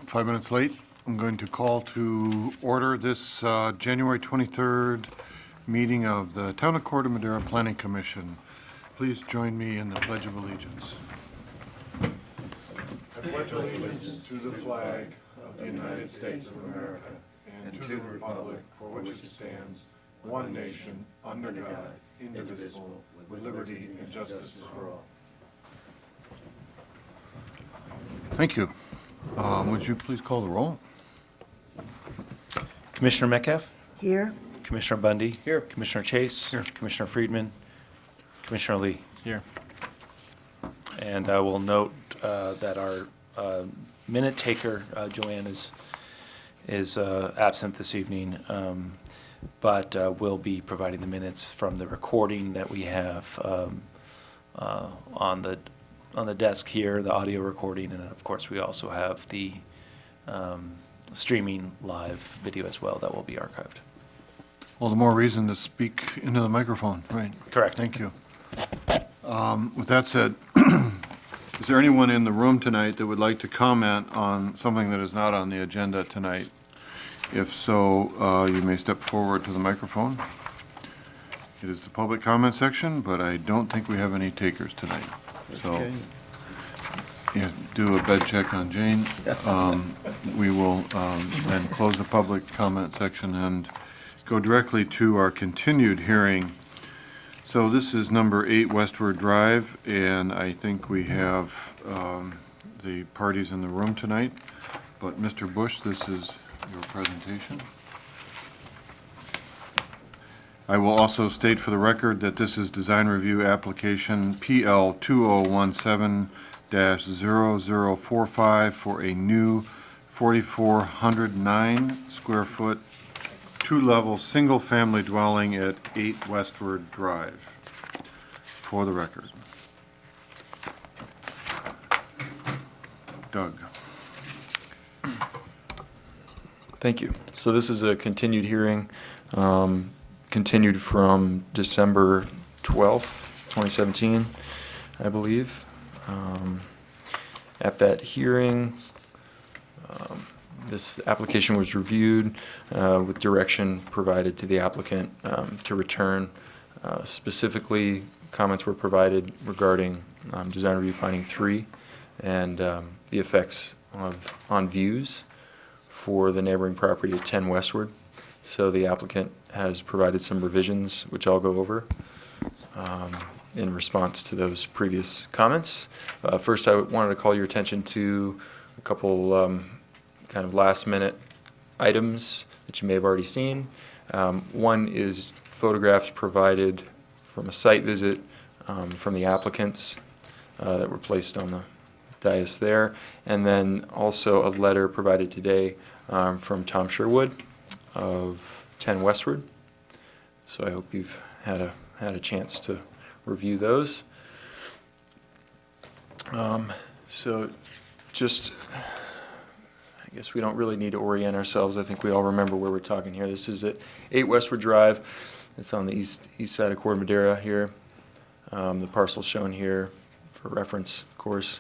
5 minutes late. I'm going to call to order this January 23rd meeting of the Town of Corte Madera Planning Commission. Please join me in the Pledge of Allegiance. I pledge allegiance to the flag of the United States of America and to the republic for which it stands, one nation, under God, indivisible, with liberty and justice for all. Thank you. Would you please call the roll? Commissioner Metcalf? Here. Commissioner Bundy? Here. Commissioner Chase? Here. Commissioner Friedman? Commissioner Lee? Here. And I will note that our minute taker, Joanne, is absent this evening, but will be providing the minutes from the recording that we have on the desk here, the audio recording, and of course we also have the streaming live video as well that will be archived. All the more reason to speak into the microphone, right? Correct. Thank you. With that said, is there anyone in the room tonight that would like to comment on something that is not on the agenda tonight? If so, you may step forward to the microphone. It is the public comment section, but I don't think we have any takers tonight. So, yeah, do a bed check on Jane. We will then close the public comment section and go directly to our continued hearing. So this is number 8 Westward Drive, and I think we have the parties in the room tonight. But Mr. Bush, this is your presentation. I will also state for the record that this is design review application PL 2017-0045 for a new 4,409 square foot, 2-level, single-family dwelling at 8 Westward Drive, for the record. Doug. Thank you. So this is a continued hearing, continued from December 12th, 2017, I believe. At that hearing, this application was reviewed with direction provided to the applicant to return. Specifically, comments were provided regarding design review finding 3 and the effects on views for the neighboring property at 10 Westward. So the applicant has provided some revisions, which I'll go over in response to those previous comments. First, I wanted to call your attention to a couple kind of last-minute items that you may have already seen. One is photographs provided from a site visit from the applicants that were placed on the dais there, and then also a letter provided today from Tom Sherwood of 10 Westward. So I hope you've had a chance to review those. So just, I guess we don't really need to orient ourselves. I think we all remember where we're talking here. This is at 8 Westward Drive. It's on the east side of Corte Madera here. The parcel shown here for reference, of course.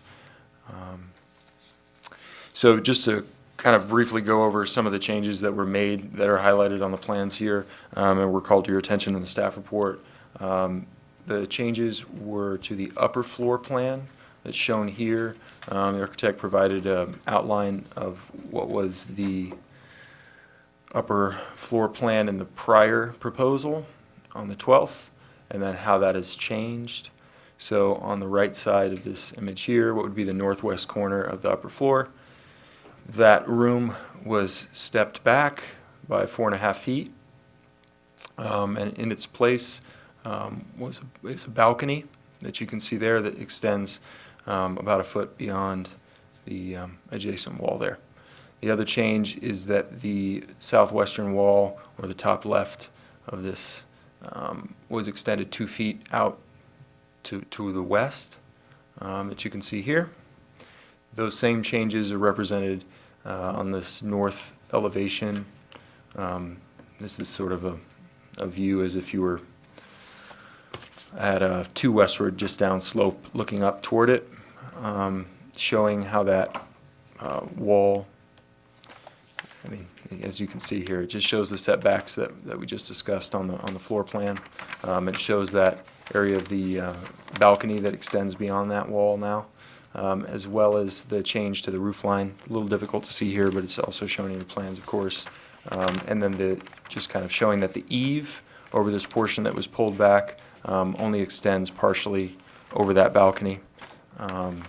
So just to kind of briefly go over some of the changes that were made that are highlighted on the plans here and were called to your attention in the staff report. The changes were to the upper floor plan that's shown here. The architect provided an outline of what was the upper floor plan in the prior proposal on the 12th, and then how that has changed. So on the right side of this image here, what would be the northwest corner of the upper floor, that room was stepped back by 4.5 feet, and in its place is a balcony that you can see there that extends about 1 foot beyond the adjacent wall there. The other change is that the southwestern wall, or the top left of this, was extended 2 feet out to the west that you can see here. Those same changes are represented on this north elevation. This is sort of a view as if you were at 2 Westward, just down slope, looking up toward it, showing how that wall I mean, as you can see here, it just shows the setbacks that we just discussed on the floor plan. It shows that area of the balcony that extends beyond that wall now, as well as the change to the roof line. A little difficult to see here, but it's also shown in your plans, of course. And then just kind of showing that the eave over this portion that was pulled back only extends partially over that balcony. Let's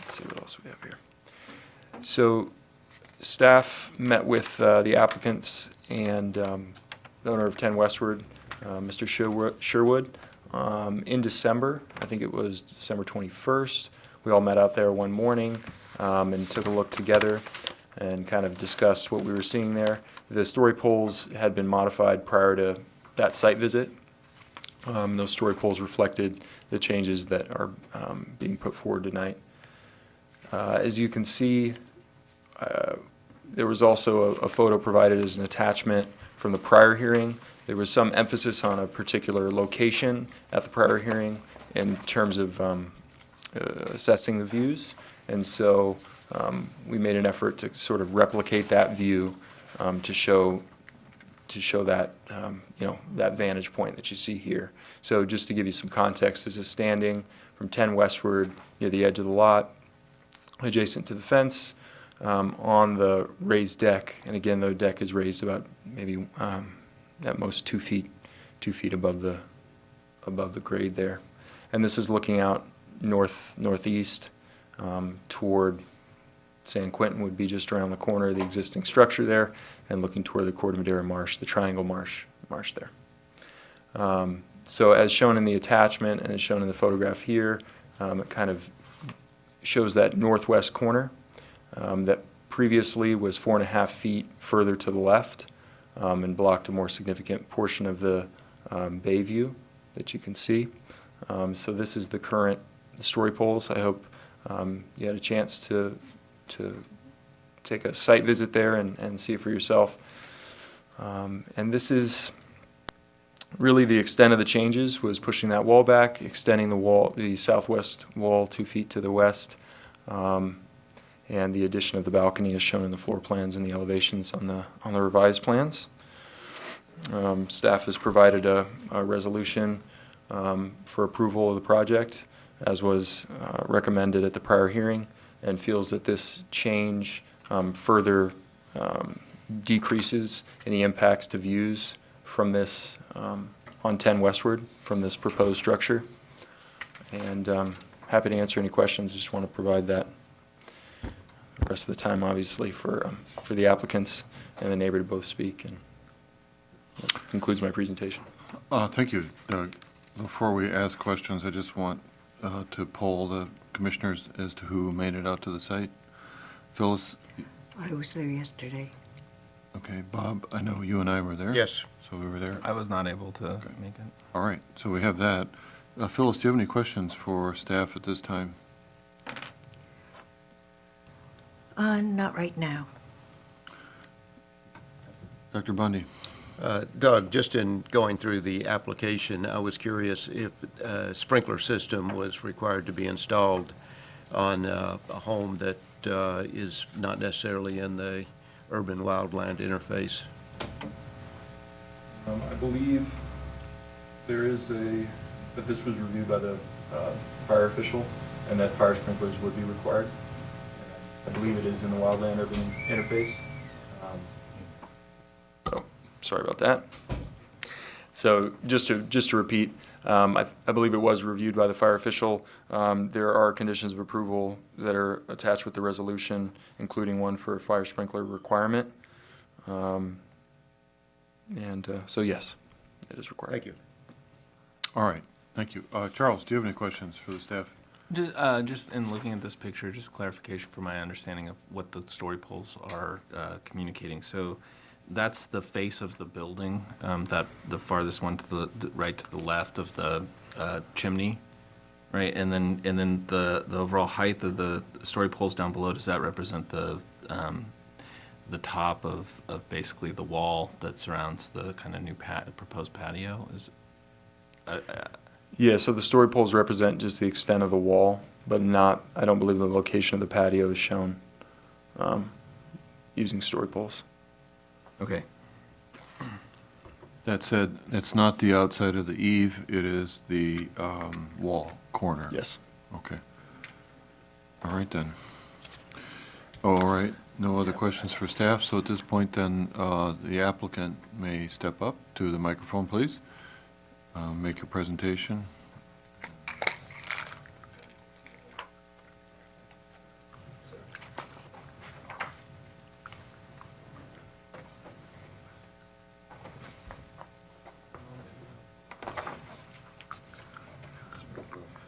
see what else we have here. So staff met with the applicants and the owner of 10 Westward, Mr. Sherwood, in December. I think it was December 21st. We all met out there one morning and took a look together and kind of discussed what we were seeing there. The story poles had been modified prior to that site visit. Those story poles reflected the changes that are being put forward tonight. As you can see, there was also a photo provided as an attachment from the prior hearing. There was some emphasis on a particular location at the prior hearing in terms of assessing the views. And so we made an effort to sort of replicate that view to show that, that vantage point that you see here. So just to give you some context, this is standing from 10 Westward near the edge of the lot, adjacent to the fence, on the raised deck. And again, the deck is raised about maybe at most 2 feet above the grade there. And this is looking out northeast toward San Quentin would be just around the corner of the existing structure there, and looking toward the Corte Madera marsh, the triangle marsh there. So as shown in the attachment and as shown in the photograph here, it kind of shows that northwest corner that previously was 4.5 feet further to the left and blocked a more significant portion of the bay view that you can see. So this is the current story poles. I hope you had a chance to take a site visit there and see it for yourself. And this is really the extent of the changes, was pushing that wall back, extending the southwest wall 2 feet to the west, and the addition of the balcony is shown in the floor plans and the elevations on the revised plans. Staff has provided a resolution for approval of the project, as was recommended at the prior hearing, and feels that this change further decreases any impacts to views from this on 10 Westward from this proposed structure. And happy to answer any questions. Just want to provide that the rest of the time, obviously, for the applicants and the neighbor to both speak. And that concludes my presentation. Thank you, Doug. Before we ask questions, I just want to poll the commissioners as to who made it out to the site. Phyllis? I was there yesterday. Okay, Bob, I know you and I were there. Yes. So we were there. I was not able to make it. All right, so we have that. Phyllis, do you have any questions for staff at this time? Not right now. Dr. Bundy? Doug, just in going through the application, I was curious if a sprinkler system was required to be installed on a home that is not necessarily in the urban wildland interface. I believe there is that this was reviewed by the fire official, and that fire sprinklers would be required. I believe it is in the wildland urban interface. So, sorry about that. So just to repeat, I believe it was reviewed by the fire official. There are conditions of approval that are attached with the resolution, including one for a fire sprinkler requirement. So yes, it is required. Thank you. All right, thank you. Charles, do you have any questions for the staff? Just in looking at this picture, just clarification for my understanding of what the story poles are communicating. So that's the face of the building, that the farthest one to the right to the left of the chimney, right? And then the overall height of the story poles down below, does that represent the top of basically the wall that surrounds the kind of new proposed patio? Yeah, so the story poles represent just the extent of the wall, but not, I don't believe the location of the patio is shown using story poles. Okay. That said, it's not the outside of the eave, it is the wall corner. Yes. Okay. All right then. All right, no other questions for staff, so at this point then, the applicant may step up to the microphone, please. Make your presentation.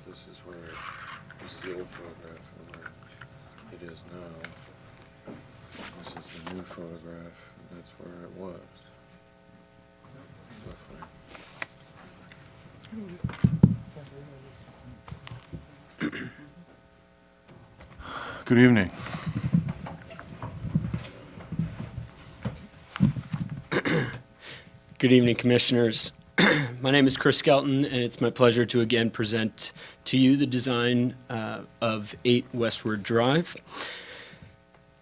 This is where, this is the old photograph of where it is now. This is the new photograph, and that's where it was. Roughly. Good evening. Good evening, Commissioners. My name is Chris Skelton, and it's my pleasure to again present to you the design of 8 Westward Drive.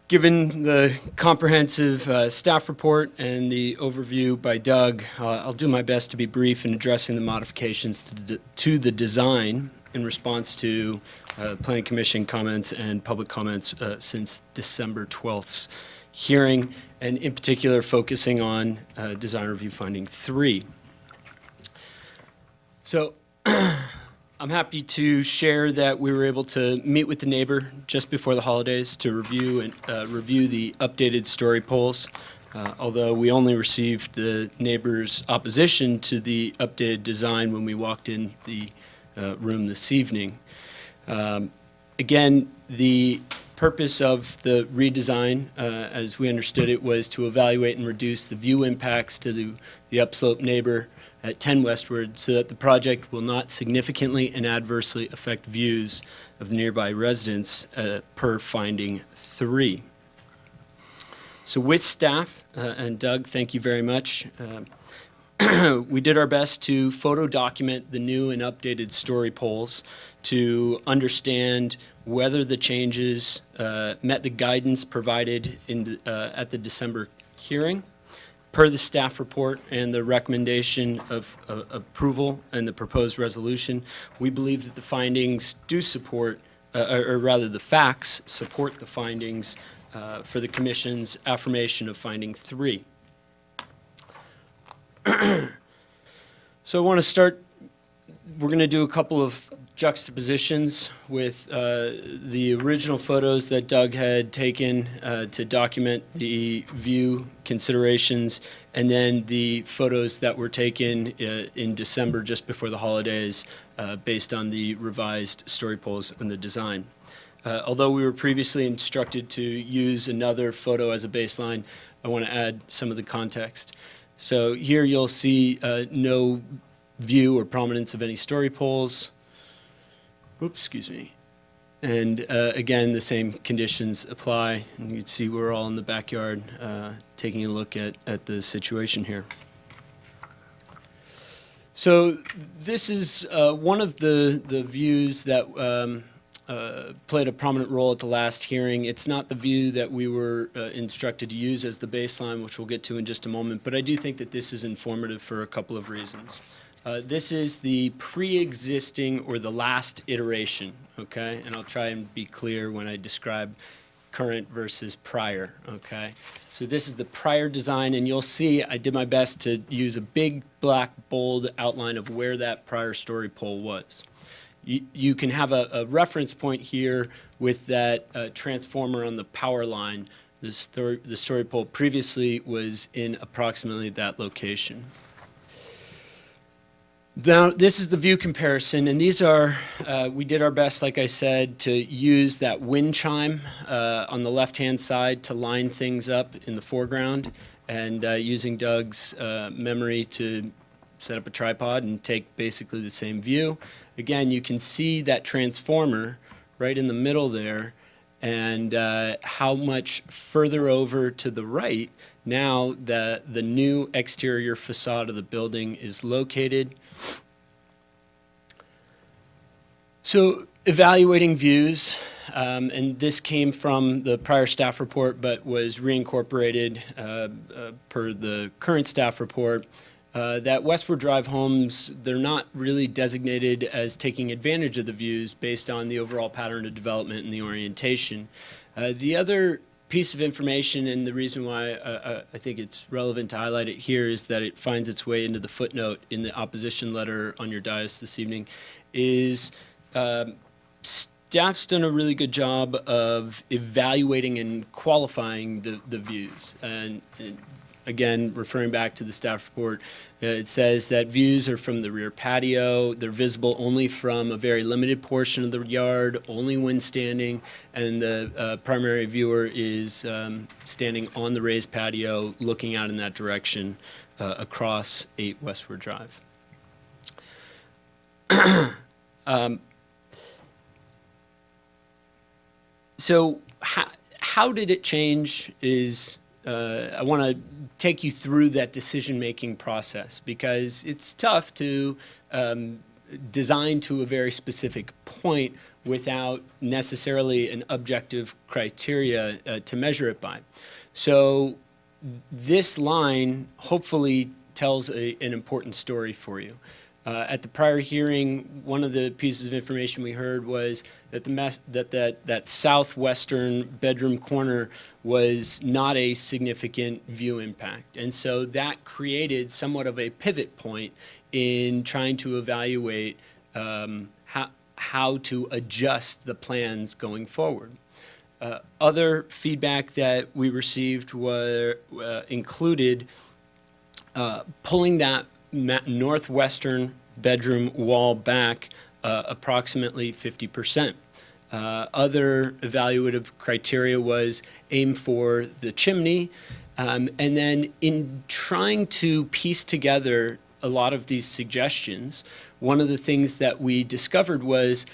Given the comprehensive staff report and the overview by Doug, I'll do my best to be brief in addressing the modifications to the design in response to Planning Commission comments and public comments since December 12th's hearing, and in particular focusing on Design Review Finding 3. So I'm happy to share that we were able to meet with the neighbor just before the holidays to review the updated story poles. Although we only received the neighbor's opposition to the updated design when we walked in the room this evening. Again, the purpose of the redesign, as we understood it, was to evaluate and reduce the view impacts to the upslope neighbor at 10 Westward so that the project will not significantly and adversely affect views of the nearby residents per finding 3. So with staff, and Doug, thank you very much. We did our best to photo document the new and updated story poles to understand whether the changes met the guidance provided at the December hearing. Per the staff report and the recommendation of approval and the proposed resolution, we believe that the findings do support, or rather the facts support the findings for the Commission's affirmation of finding 3. So I want to start, we're going to do a couple of juxtapositions with the original photos that Doug had taken to document the view considerations, and then the photos that were taken in December just before the holidays based on the revised story poles and the design. Although we were previously instructed to use another photo as a baseline, I want to add some of the context. So here you'll see no view or prominence of any story poles. Oops, excuse me. And again, the same conditions apply. And you can see we're all in the backyard taking a look at the situation here. So this is one of the views that played a prominent role at the last hearing. It's not the view that we were instructed to use as the baseline, which we'll get to in just a moment, but I do think that this is informative for a couple of reasons. This is the pre-existing or the last iteration, okay? And I'll try and be clear when I describe current versus prior, okay? So this is the prior design, and you'll see I did my best to use a big, black, bold outline of where that prior story pole was. You can have a reference point here with that transformer on the power line. The story pole previously was in approximately that location. Now, this is the view comparison, and these are, we did our best, like I said, to use that wind chime on the left-hand side to line things up in the foreground, and using Doug's memory to set up a tripod and take basically the same view. Again, you can see that transformer right in the middle there, and how much further over to the right now that the new exterior facade of the building is located. So evaluating views, and this came from the prior staff report but was reincorporated per the current staff report, that Westward Drive homes, they're not really designated as taking advantage of the views based on the overall pattern of development and the orientation. The other piece of information, and the reason why I think it's relevant to highlight it here, is that it finds its way into the footnote in the opposition letter on your dais this evening, is staff's done a really good job of evaluating and qualifying the views. And again, referring back to the staff report, it says that views are from the rear patio. They're visible only from a very limited portion of the yard, only when standing, and the primary viewer is standing on the raised patio, looking out in that direction across 8 Westward Drive. So how did it change is, I want to take you through that decision-making process, because it's tough to design to a very specific point without necessarily an objective criteria to measure it by. So this line hopefully tells an important story for you. At the prior hearing, one of the pieces of information we heard was that that southwestern bedroom corner was not a significant view impact. And so that created somewhat of a pivot point in trying to evaluate how to adjust the plans going forward. Other feedback that we received included pulling that northwestern bedroom wall back approximately 50%. Other evaluative criteria was aim for the chimney, and then in trying to piece together a lot of these suggestions, one of the things that we discovered was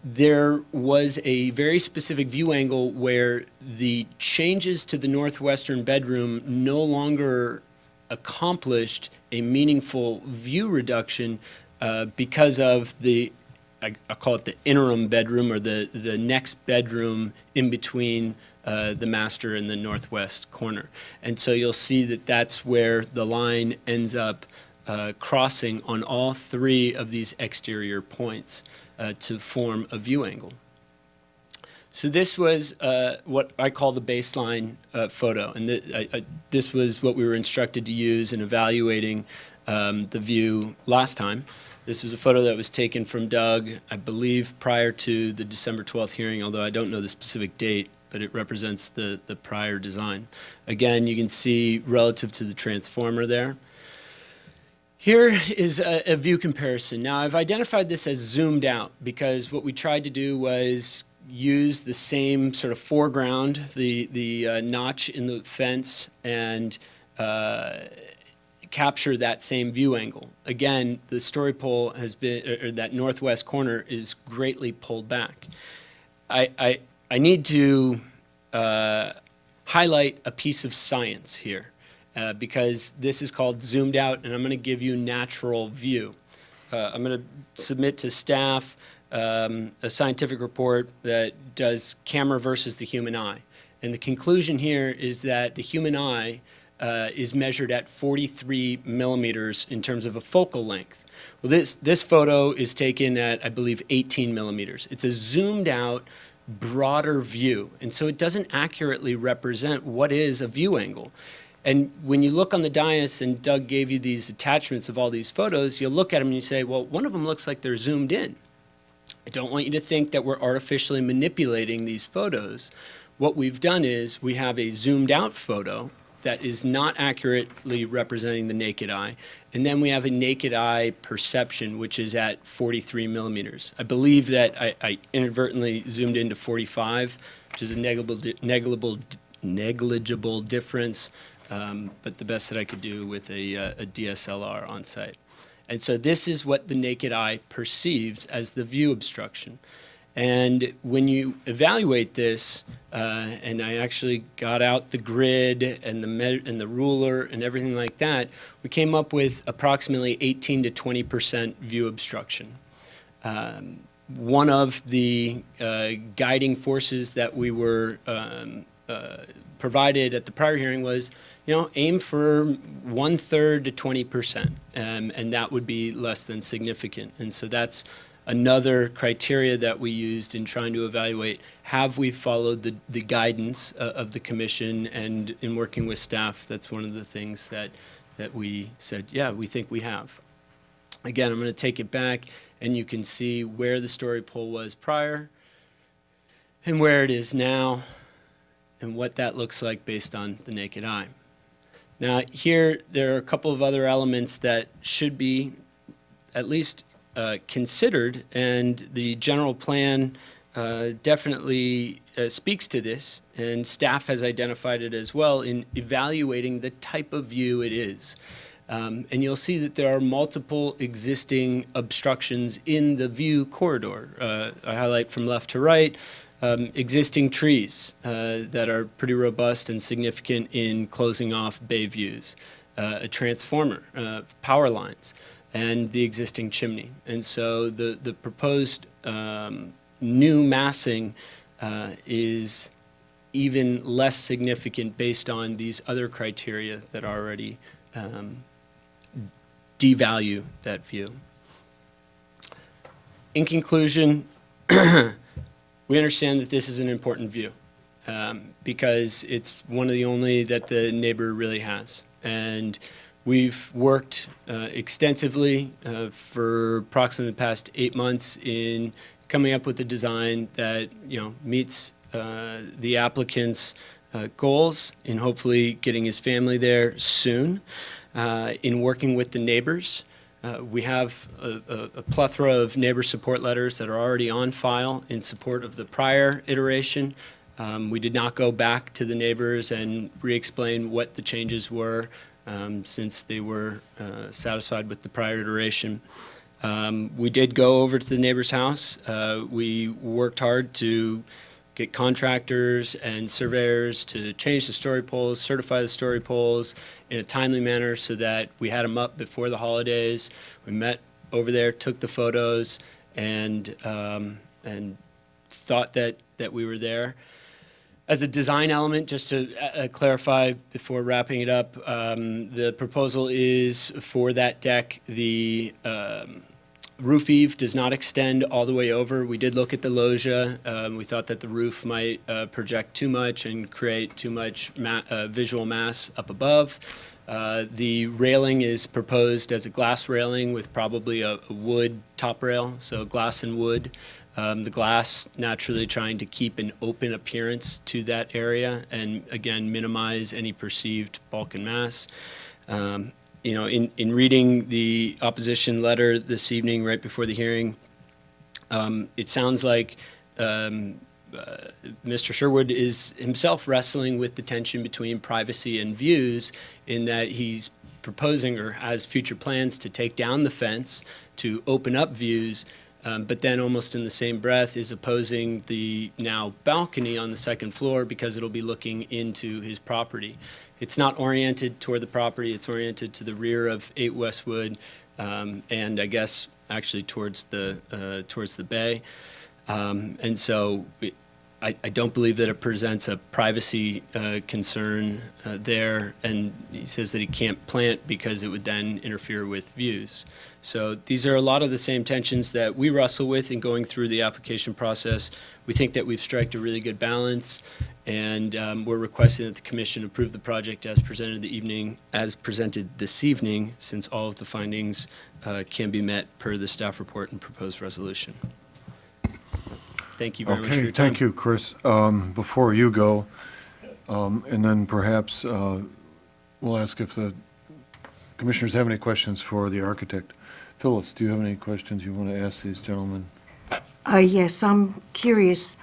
there was a very specific view angle where the changes to the northwestern bedroom no longer accomplished a meaningful view reduction because of I call it the interim bedroom, or the next bedroom in between the master and the northwest corner. And so you'll see that that's where the line ends up crossing on all 3 of these exterior points to form a view angle. So this was what I call the baseline photo, and this was what we were instructed to use in evaluating the view last time. This was a photo that was taken from Doug, I believe, prior to the December 12th hearing, although I don't know the specific date, but it represents the prior design. Again, you can see relative to the transformer there. Here is a view comparison. Now, I've identified this as zoomed out because what we tried to do was use the same sort of foreground, the notch in the fence, and capture that same view angle. Again, the story pole has been, or that northwest corner is greatly pulled back. I need to highlight a piece of science here because this is called zoomed out, and I'm going to give you natural view. I'm going to submit to staff a scientific report that does camera versus the human eye. And the conclusion here is that the human eye is measured at 43 millimeters in terms of a focal length. Well, this photo is taken at, I believe, 18 millimeters. It's a zoomed out, broader view, and so it doesn't accurately represent what is a view angle. And when you look on the dais, and Doug gave you these attachments of all these photos, you'll look at them and you say, well, one of them looks like they're zoomed in. I don't want you to think that we're artificially manipulating these photos. What we've done is we have a zoomed out photo that is not accurately representing the naked eye, and then we have a naked eye perception, which is at 43 millimeters. I believe that I inadvertently zoomed into 45, which is a negligible difference, but the best that I could do with a DSLR on site. And so this is what the naked eye perceives as the view obstruction. And when you evaluate this, and I actually got out the grid and the ruler and everything like that, we came up with approximately 18 to 20% view obstruction. one of the guiding forces that we were provided at the prior hearing was, aim for 1/3 to 20%, and that would be less than significant. And so that's another criteria that we used in trying to evaluate, have we followed the guidance of the commission? And in working with staff, that's one of the things that we said, yeah, we think we have. Again, I'm going to take it back, and you can see where the story pole was prior and where it is now, and what that looks like based on the naked eye. Now, here, there are a couple of other elements that should be at least considered, and the general plan definitely speaks to this, and staff has identified it as well in evaluating the type of view it is. And you'll see that there are multiple existing obstructions in the view corridor. I highlight from left to right, existing trees that are pretty robust and significant in closing off bay views, a transformer, power lines, and the existing chimney. And so the proposed new massing is even less significant based on these other criteria that already devalue that view. In conclusion, we understand that this is an important view because it's one of the only that the neighbor really has. And we've worked extensively for approximately the past 8 months in coming up with a design that meets the applicant's goals in hopefully getting his family there soon. In working with the neighbors, we have a plethora of neighbor support letters that are already on file in support of the prior iteration. We did not go back to the neighbors and re-explain what the changes were since they were satisfied with the prior iteration. We did go over to the neighbor's house. We worked hard to get contractors and surveyors to change the story poles, certify the story poles in a timely manner so that we had them up before the holidays. We met over there, took the photos, and thought that we were there. As a design element, just to clarify before wrapping it up, the proposal is for that deck, the roof eave does not extend all the way over. We did look at the loggia. We thought that the roof might project too much and create too much visual mass up above. The railing is proposed as a glass railing with probably a wood top rail, so glass and wood. The glass naturally trying to keep an open appearance to that area and, again, minimize any perceived bulk and mass. In reading the opposition letter this evening, right before the hearing, it sounds like Mr. Sherwood is himself wrestling with the tension between privacy and views, in that he's proposing or has future plans to take down the fence to open up views, but then almost in the same breath is opposing the now balcony on the second floor because it'll be looking into his property. It's not oriented toward the property, it's oriented to the rear of 8 Westwood, and I guess actually towards the bay. And so I don't believe that it presents a privacy concern there, and he says that he can't plant because it would then interfere with views. So these are a lot of the same tensions that we wrestle with in going through the application process. We think that we've struck a really good balance, and we're requesting that the commission approve the project as presented this evening, since all of the findings can be met per the staff report and proposed resolution. Thank you very much for your Okay, time. thank you, Chris. Before you go, and then perhaps we'll ask if the commissioners have any questions for the architect. Phyllis, do you have any questions you want to ask these gentlemen? Yes, I'm curious.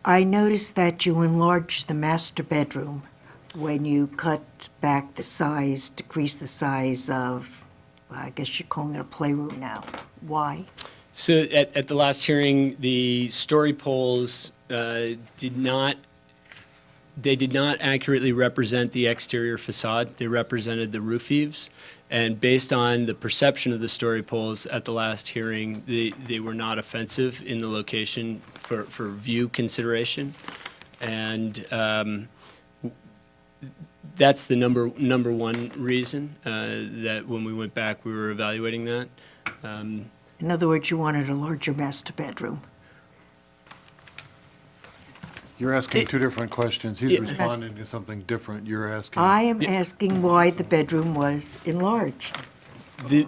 I noticed that you enlarged the master bedroom when you cut back the size, decreased the size of, well, I guess you're calling it a playroom now. Why? So at the last hearing, the story poles did not They did not accurately represent the exterior facade. They represented the roof eaves. And based on the perception of the story poles at the last hearing, they were not offensive in the location for view consideration. And that's the number one reason that when we went back, we were evaluating that. In other words, you wanted a larger master bedroom. You're asking two different questions. He's responding to something different. You're asking. I am asking why the bedroom was enlarged. The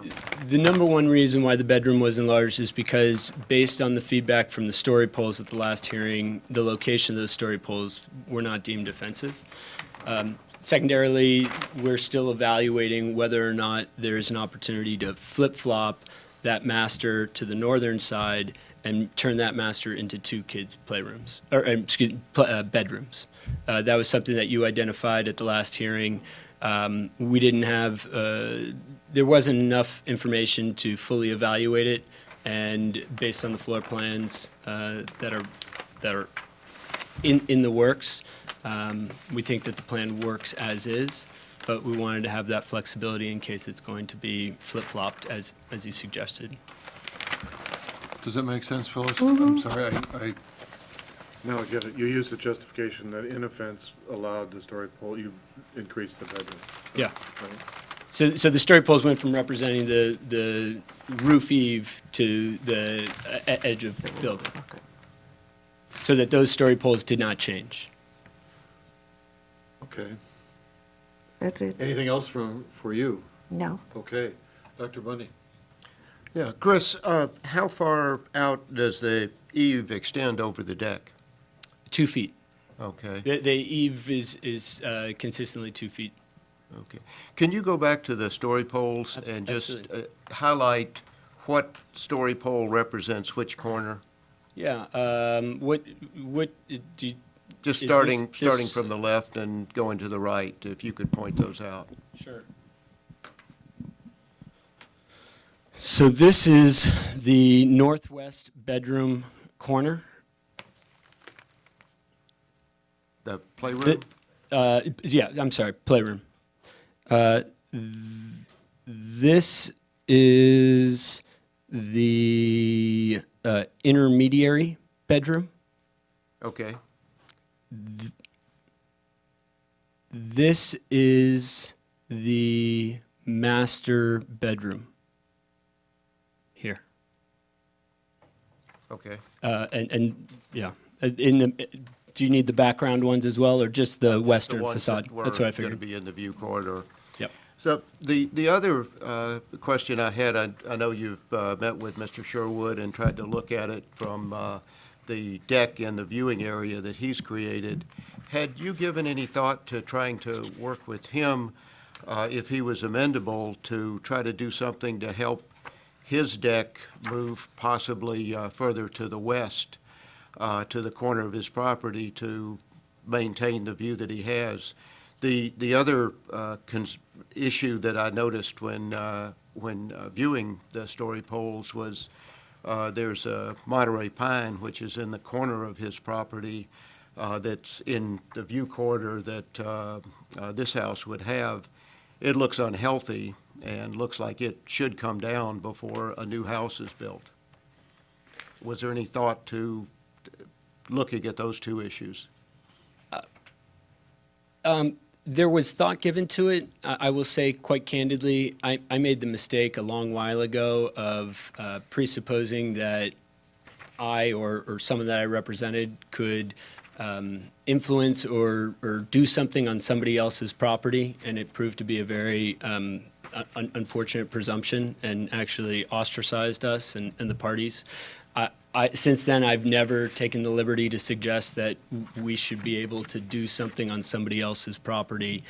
number one reason why the bedroom was enlarged is because, based on the feedback from the story poles at the last hearing, the location of those story poles were not deemed offensive. Secondarily, we're still evaluating whether or not there is an opportunity to flip-flop that master to the northern side and turn that master into two kids' playrooms, or bedrooms. That was something that you identified at the last hearing. We didn't have, there wasn't enough information to fully evaluate it, and based on the floor plans that are in the works, we think that the plan works as is, but we wanted to have that flexibility in case it's going to be flip-flopped, as you suggested. Does that make sense, Phyllis? I'm sorry, I now get it. You used the justification that in offense allowed the story pole, you increased the bedroom. Yeah. Right? So the story poles went from representing the roof eave to the edge of the building, so that those story poles did not change. Okay. That's it? Anything else for you? No. Okay. Dr. Bundy? Yeah, Chris, how far out does the eave extend over the deck? 2 feet. Okay, The eave is consistently 2 feet. okay. Can you go back to the story poles and just Absolutely. highlight what story pole represents which corner? Yeah. What do you, Just Is starting this- from the left and going to the right, if you could point those out. Sure. So this is the northwest bedroom corner. The playroom? Yeah, I'm sorry, playroom. This is the intermediary bedroom. Okay, This is the master bedroom here. okay. And yeah, in the, do you need the background ones as well, or just the western The ones facade? that were That's what I going to figured. be in the view corridor. Yep. So the other question I had, I know you've met with Mr. Sherwood and tried to look at it from the deck and the viewing area that he's created. Had you given any thought to trying to work with him, if he was amendable, to try to do something to help his deck move possibly further to the west, to the corner of his property, to maintain the view that he has? The other issue that I noticed when viewing the story poles was there's a Monterey pine, which is in the corner of his property, that's in the view corridor that this house would have. It looks unhealthy and looks like it should come down before a new house is built. Was there any thought to looking at those two issues? There was thought given to it. I will say quite candidly, I made the mistake a long while ago of presupposing that I or someone that I represented could influence or do something on somebody else's property, and it proved to be a very unfortunate presumption and actually ostracized us and the parties. Since then, I've never taken the liberty to suggest that we should be able to do something on somebody else's property,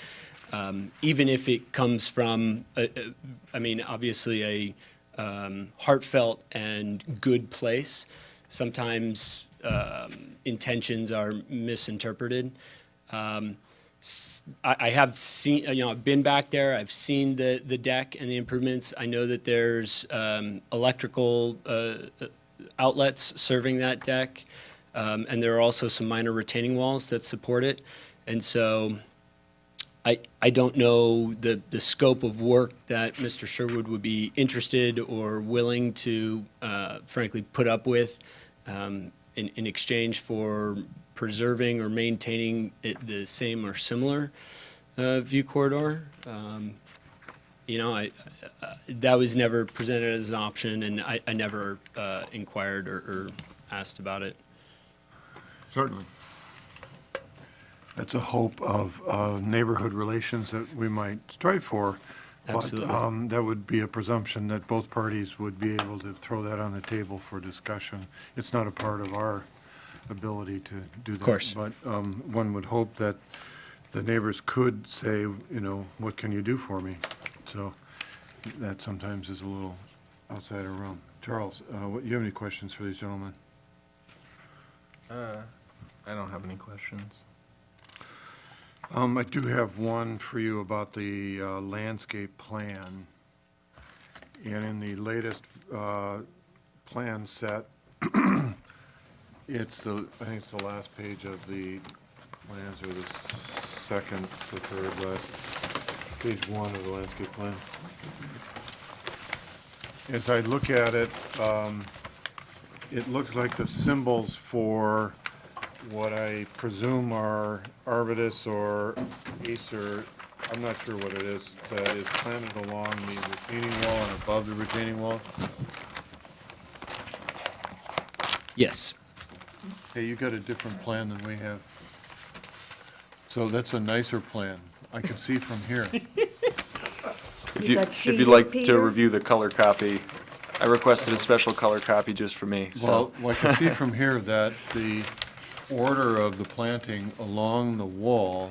even if it comes from, I mean, obviously a heartfelt and good place. Sometimes intentions are misinterpreted. I have seen, I've been back there. I've seen the deck and the improvements. I know that there's electrical outlets serving that deck, and there are also some minor retaining walls that support it. And so I don't know the scope of work that Mr. Sherwood would be interested or willing to, frankly, put up with in exchange for preserving or maintaining the same or similar view corridor. You know, that was never presented as an option, and I never inquired or asked about it. Certainly. That's a hope of neighborhood relations that we might strive for. Absolutely. But that would be a presumption that both parties would be able to throw that on the table for discussion. It's not a part of our ability to do that. Of course. But one would hope that the neighbors could say, you know, what can you do for me? So that sometimes is a little outside our realm. Charles, you have any questions for these gentlemen? I don't have any questions. I do have one for you about the landscape plan. And in the latest plan set, I think it's the last page of the plans, or the second to third last, page 1 of the landscape plan. As I look at it, it looks like the symbols for what I presume are arbutus or acer, I'm not sure what it is, that is planted along the retaining wall and above the retaining wall. Yes. Hey, you got a different plan than we have. So that's a nicer plan. I can see from here. You got If you'd shaded, like to Peter? review the color copy, I requested a special color copy just for me, so. Well, I can see from here that the order of the planting along the wall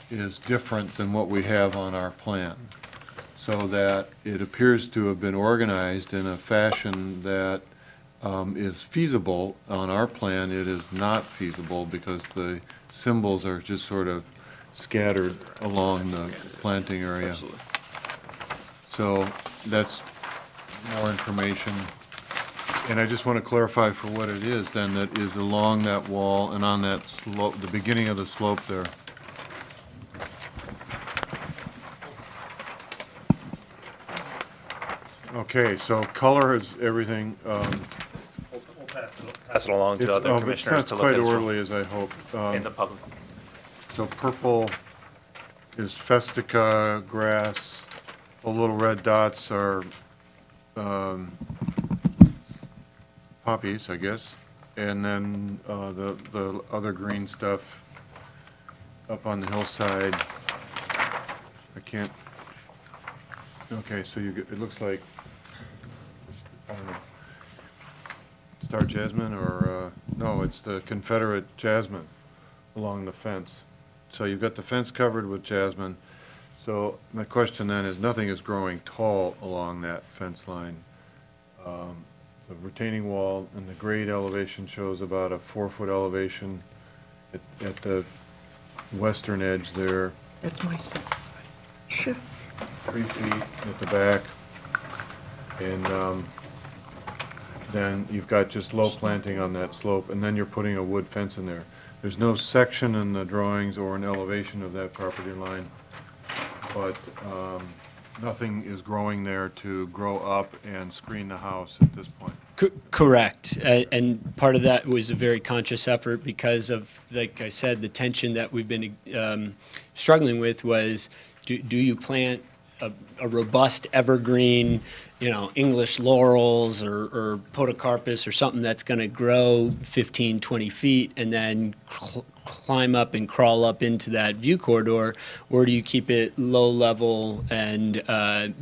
is different than what we have on our plan. So that it appears to have been organized in a fashion that is feasible. On our plan, it is not feasible because the symbols are just sort of scattered along the planting area. Absolutely. So that's more information. And I just want to clarify for what it is then, that is along that wall and on that slope, the beginning of the slope there. Okay, so color is everything. We'll pass it along to other commissioners It's not to look quite at as well orderly as I hoped. in the public. So purple is festica grass, the little red dots are poppies, I guess, and then the other green stuff up on the hillside, I can't, okay, so it looks like, I don't know, star jasmine or, no, it's the Confederate jasmine along the fence. So you've got the fence covered with jasmine. So my question then is, nothing is growing tall along that fence line. The retaining wall and the grade elevation shows about a 4-foot elevation at the western edge there, That's my son. Sure. 3 feet at the back. And then you've got just low planting on that slope, and then you're putting a wood fence in there. There's no section in the drawings or an elevation of that property line, but nothing is growing there to grow up and screen the house at this point. Correct. And part of that was a very conscious effort because of, like I said, the tension that we've been struggling with was, do you plant a robust evergreen, you know, English laurels or podocarpus or something that's going to grow 15, 20 feet and then climb up and crawl up into that view corridor, or do you keep it low level and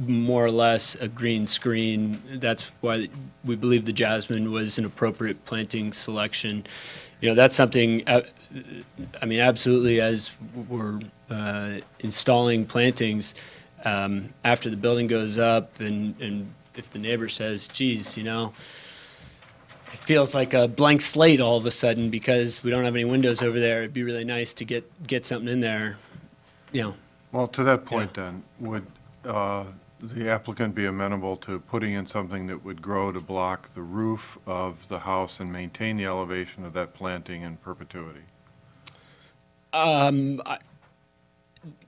more or less a green screen? That's why we believe the jasmine was an appropriate planting selection. You know, that's something, I mean, absolutely, as we're installing plantings, after the building goes up and if the neighbor says, geez, you know, it feels like a blank slate all of a sudden because we don't have any windows over there, it'd be really nice to get something in there, you know. Well, to that point then, would the applicant be amenable to putting in something that would grow to block the roof of the house and maintain the elevation of that planting in perpetuity?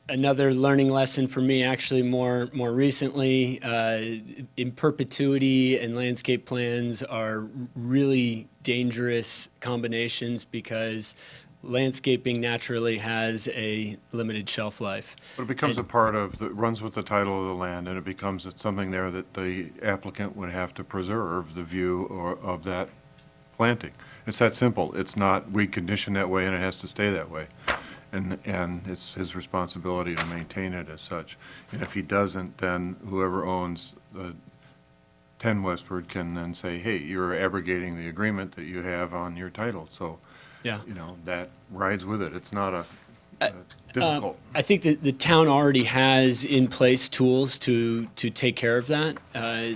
Another learning lesson for me, actually, more recently, in perpetuity and landscape plans are really dangerous combinations because landscaping naturally has a limited shelf life. But it becomes a part of, it runs with the title of the land, and it becomes something there that the applicant would have to preserve the view of that planting. It's that simple. It's not, we condition that way and it has to stay that way. And it's his responsibility to maintain it as such. And if he doesn't, then whoever owns the 10 Westward can then say, hey, you're abrogating the agreement that you have on your title. So, Yeah. that rides with it. It's not difficult. I think that the town already has in place tools to take care of that,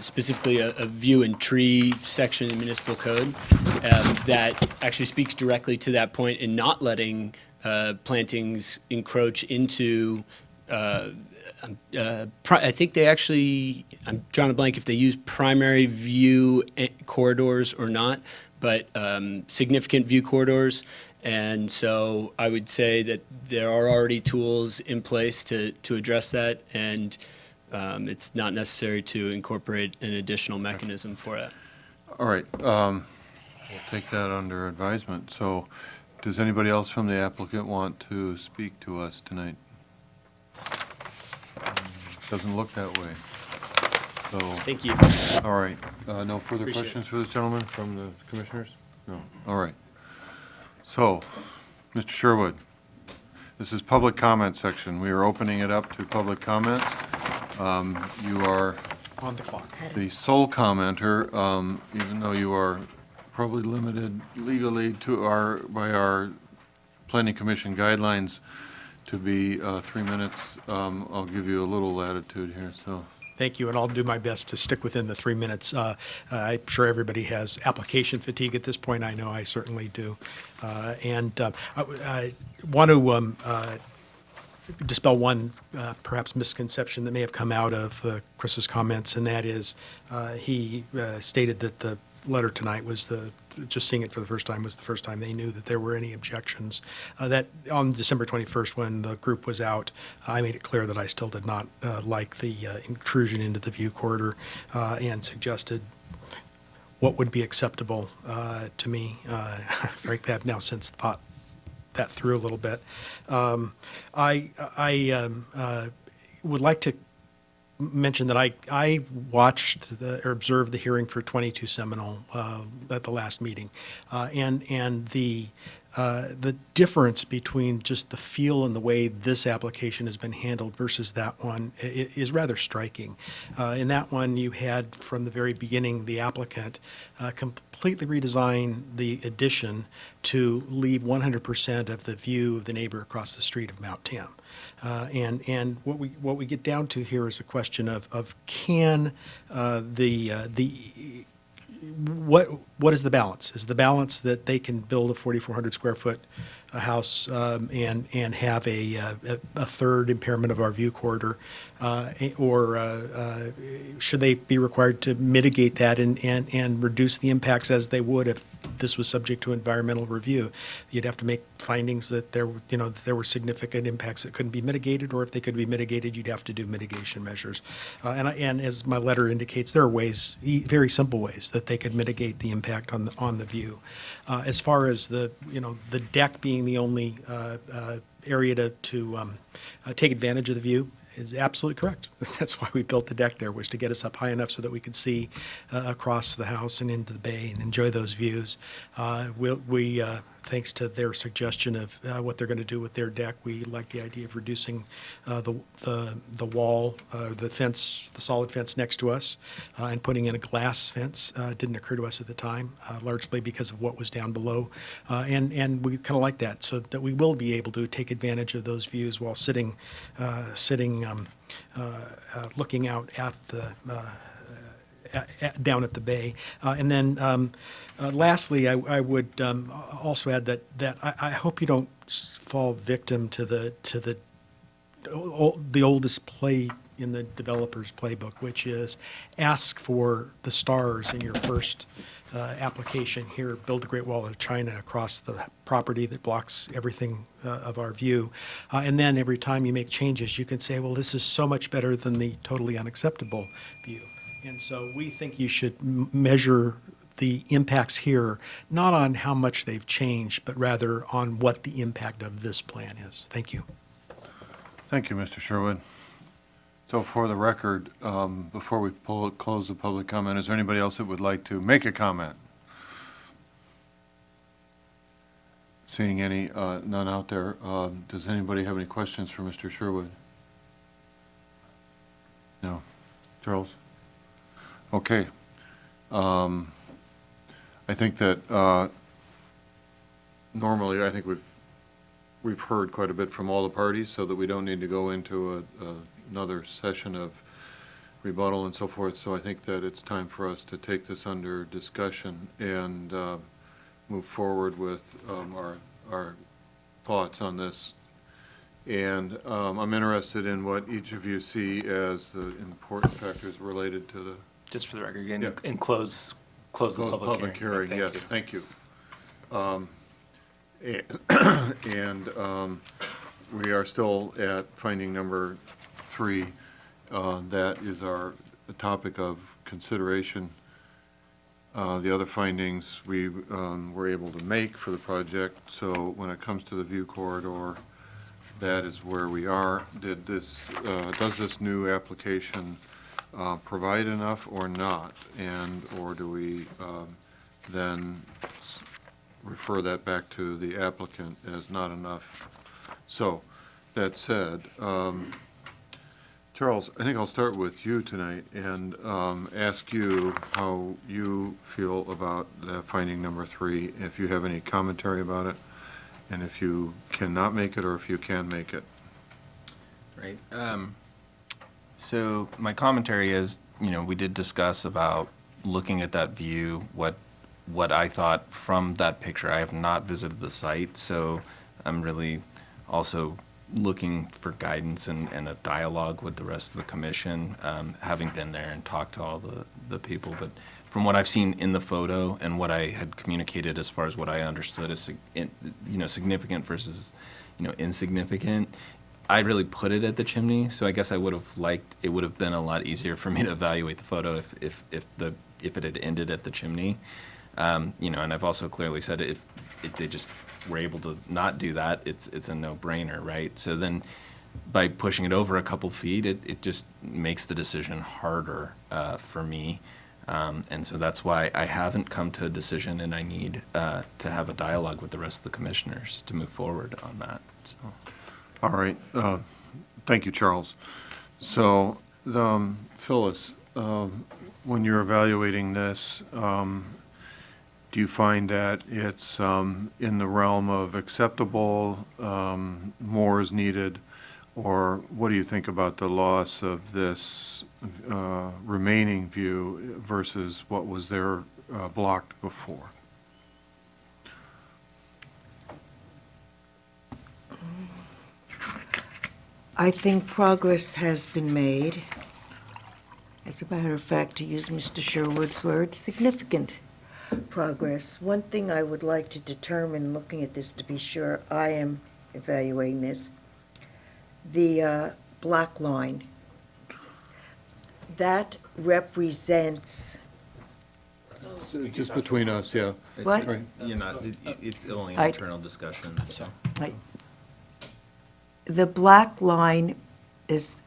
specifically a view and tree section in the municipal code that actually speaks directly to that point in not letting plantings encroach into, I think they actually, I'm drawing a blank if they use primary view corridors or not, but significant view corridors. And so I would say that there are already tools in place to address that, and it's not necessary to incorporate an additional mechanism for that. All right, we'll take that under advisement. So, does anybody else from the applicant want to speak to us tonight? Doesn't look that way. So, Thank you. all right, no further Appreciate questions for this gentleman from the commissioners? No, all right. So, Mr. Sherwood, this is public comment section. We are opening it up to public comment. You are On the clock. the sole commenter, even though you are probably limited legally by our planning commission guidelines to be 3 minutes. I'll give you a little latitude here, so. Thank you, and I'll do my best to stick within the 3 minutes. I'm sure everybody has application fatigue at this point. I know I certainly do. I want to dispel one perhaps misconception that may have come out of Chris's comments, and that is he stated that the letter tonight was just seeing it for the first time was the first time they knew that there were any objections. That on December 21st, when the group was out, I made it clear that I still did not like the intrusion into the view corridor and suggested what would be acceptable to me. Frankly, I've now since thought that through a little bit. I would like to mention that I watched or observed the hearing for 22 Seminole at the last meeting, and the difference between just the feel and the way this application has been handled versus that one is rather striking. In that one, you had from the very beginning the applicant completely redesign the addition to leave 100% of the view of the neighbor across the street of Mount Tam. And what we get down to here is a question of can what is the balance? Is the balance that they can build a 4,400 square foot house and have a third impairment of our view corridor, or should they be required to mitigate that and reduce the impacts as they would if this was subject to environmental review? You'd have to make findings that there were significant impacts that couldn't be mitigated, or if they could be mitigated, you'd have to do mitigation measures. And as my letter indicates, there are ways, very simple ways, that they could mitigate the impact on the view. As far as the deck being the only area to take advantage of the view is absolutely correct. That's why we built the deck there, was to get us up high enough so that we could see across the house and into the bay and enjoy those views. We thanks to their suggestion of what they're going to do with their deck, we like the idea of reducing the wall, the fence, the solid fence next to us, and putting in a glass fence. Didn't occur to us at the time, largely because of what was down below. And we kind of like that, so that we will be able to take advantage of those views while sitting looking out at the down at the bay. And then lastly, I would also add that I hope you don't fall victim to the oldest play in the developer's playbook, which is ask for the stars in your first application here, build the Great Wall of China across the property that blocks everything of our view. And then every time you make changes, you can say, well, this is so much better than the totally unacceptable view. And so we think you should measure the impacts here, not on how much they've changed, but rather on what the impact of this plan is. Thank you. Thank you, Mr. Sherwood. So for the record, before we close the public comment, is there anybody else that would like to make a comment? Seeing any, none out there, does anybody have any questions for Mr. Sherwood? No? Charles? Okay. I think that normally, I think we've heard quite a bit from all the parties, so that we don't need to go into another session of rebuttal and so forth. So I think that it's time for us to take this under discussion and move forward with our thoughts on this. And I'm interested in what each of you see as the important factors related to the Just for the record, again, Yeah. and close the public hearing. Yes, Thank you. thank you. And we are still at finding number 3. That is our topic of consideration. The other findings we were able to make for the project. So when it comes to the view corridor, that is where we are. Does this new application provide enough or not? Or do we then refer that back to the applicant as not enough? So, that said, Charles, I think I'll start with you tonight and ask you how you feel about finding number 3, if you have any commentary about it, and if you cannot make it or if you can make it. Right. So my commentary is, we did discuss about looking at that view, what I thought from that picture. I have not visited the site, so I'm really also looking for guidance and a dialogue with the rest of the commission, having been there and talked to all the people. But from what I've seen in the photo and what I had communicated as far as what I understood as significant versus insignificant, I really put it at the chimney. So I guess I would have liked, it would have been a lot easier for me to evaluate the photo if it had ended at the chimney. And I've also clearly said if they just were able to not do that, it's a no-brainer, right? So then by pushing it over a couple feet, it just makes the decision harder for me. And so that's why I haven't come to a decision, and I need to have a dialogue with the rest of the commissioners to move forward on that. So. All right. Thank you, Charles. So, Phyllis, when you're evaluating this, do you find that it's in the realm of acceptable, more is needed, or what do you think about the loss of this remaining view versus what was there blocked before? I think progress has been made. As a matter of fact, to use Mr. Sherwood's words, significant progress. One thing I would like to determine, looking at this to be sure I am evaluating this, the black line, that represents, Just between us, yeah. What? Right. It's only I- internal discussion, so. like, the black line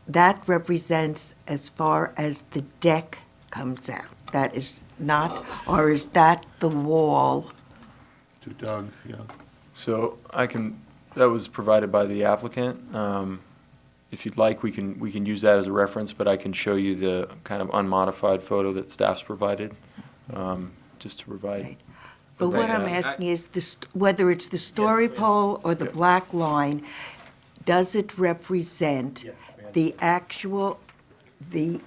that represents as far as the deck comes out. That is not, or is that the wall? To Doug, yeah. So that was provided by the applicant. If you'd like, we can use that as a reference, but I can show you the kind of unmodified photo that staff's provided, just to provide. Right. But what I'm asking is whether it's the story pole or the black line, does it represent the actual, the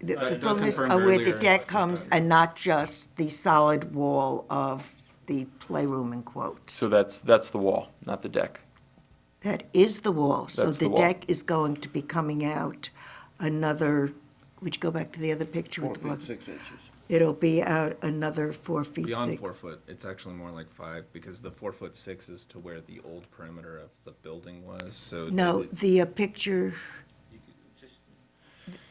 Doug fullness confirmed of where the earlier. deck comes and not just the solid wall of the playroom in quotes? So that's the wall, not the deck. That is the wall. So That's the the wall. deck is going to be coming out another, would you go back to the other picture? 4 with the block? feet 6 inches. It'll be out another 4 feet 6. Beyond 4 foot, it's actually more like 5, because the 4'6" is to where the old perimeter of the building was, so. No, the picture,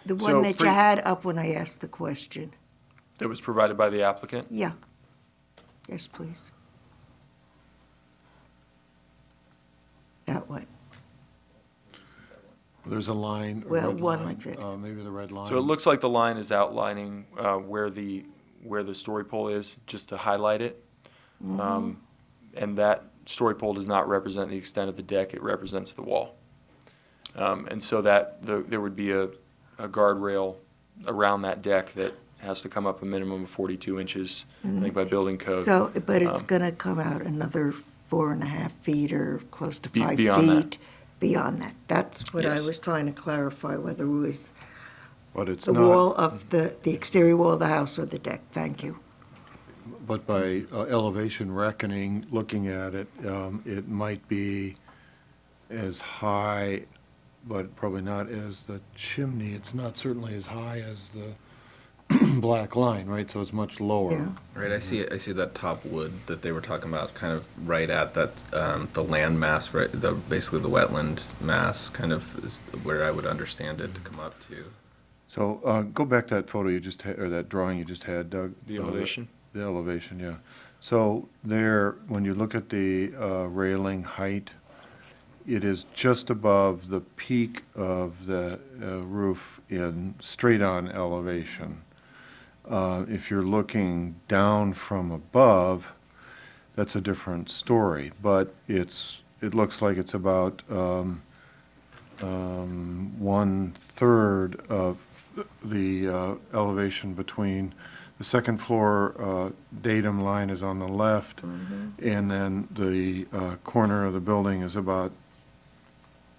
the So one that you pre- had up when I asked the question. That was provided by the applicant? Yeah. Yes, please. That one. There's a line. a Well, red one line, like that. Maybe the red line. So it looks like the line is outlining where the story pole is, just to highlight it. And that story pole does not represent the extent of the deck, it represents the wall. And so there would be a guardrail around that deck that has to come up a minimum of 42 inches, I think by building code. So, but it's Um, going to come out another 4.5 feet or close to 5 beyond that. feet beyond that. That's what I Yes. was trying to clarify, whether it was But it's the not. wall of the exterior wall of the house or the deck. Thank you. But by elevation reckoning, looking at it, it might be as high, but probably not as the chimney. It's not certainly as high as the black line, right? So it's much lower. Yeah. Right, I see that top wood that they were talking about, kind of right at that, the land mass, right, basically the wetland mass, kind of is where I would understand it to come up to. So go back to that photo you just had, or that drawing you just had, Doug. The elevation? The elevation, yeah. So there, when you look at the railing height, it is just above the peak of the roof in straight-on elevation. If you're looking down from above, that's a different story, but it looks like it's about 1/3 of the elevation between the second floor datum line is on the left, and then the corner of the building is about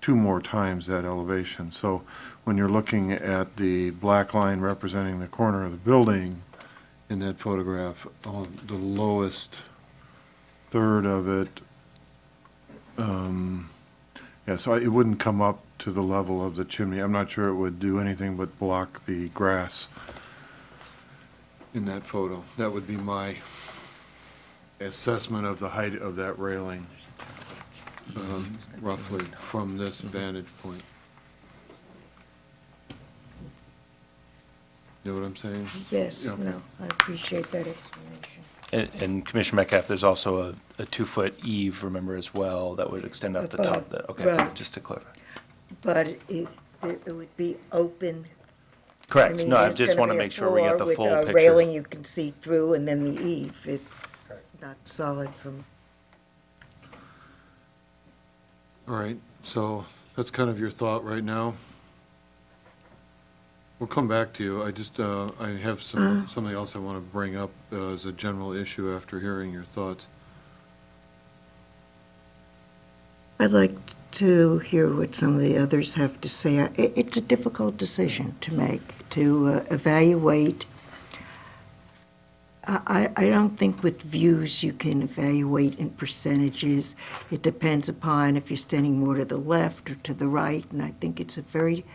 2 more times that elevation. So when you're looking at the black line representing the corner of the building in that photograph, the lowest third of it, yeah, so it wouldn't come up to the level of the chimney. I'm not sure it would do anything but block the grass in that photo. That would be my assessment of the height of that railing, roughly, from this vantage point. You know what I'm saying? Yes, Yeah. no, I appreciate that explanation. And Commissioner Metcalf, there's also a 2-foot eave, remember, as well, that would extend up the top. Above, Okay, right. just to clarify. But it would be open. Correct. I mean, No, I there's just gonna want to be a make sure we get the floor full with a picture. railing you can see through, and then the eave. It's not solid from, All right, so that's kind of your thought right now. We'll come back to you. I just, I have something else I want to bring up as a general issue after hearing your thoughts. I'd like to hear what some of the others have to say. It's a difficult decision to make, to evaluate. I don't think with views you can evaluate in percentages. It depends upon if you're standing more to the left or to the right, and I think it's a very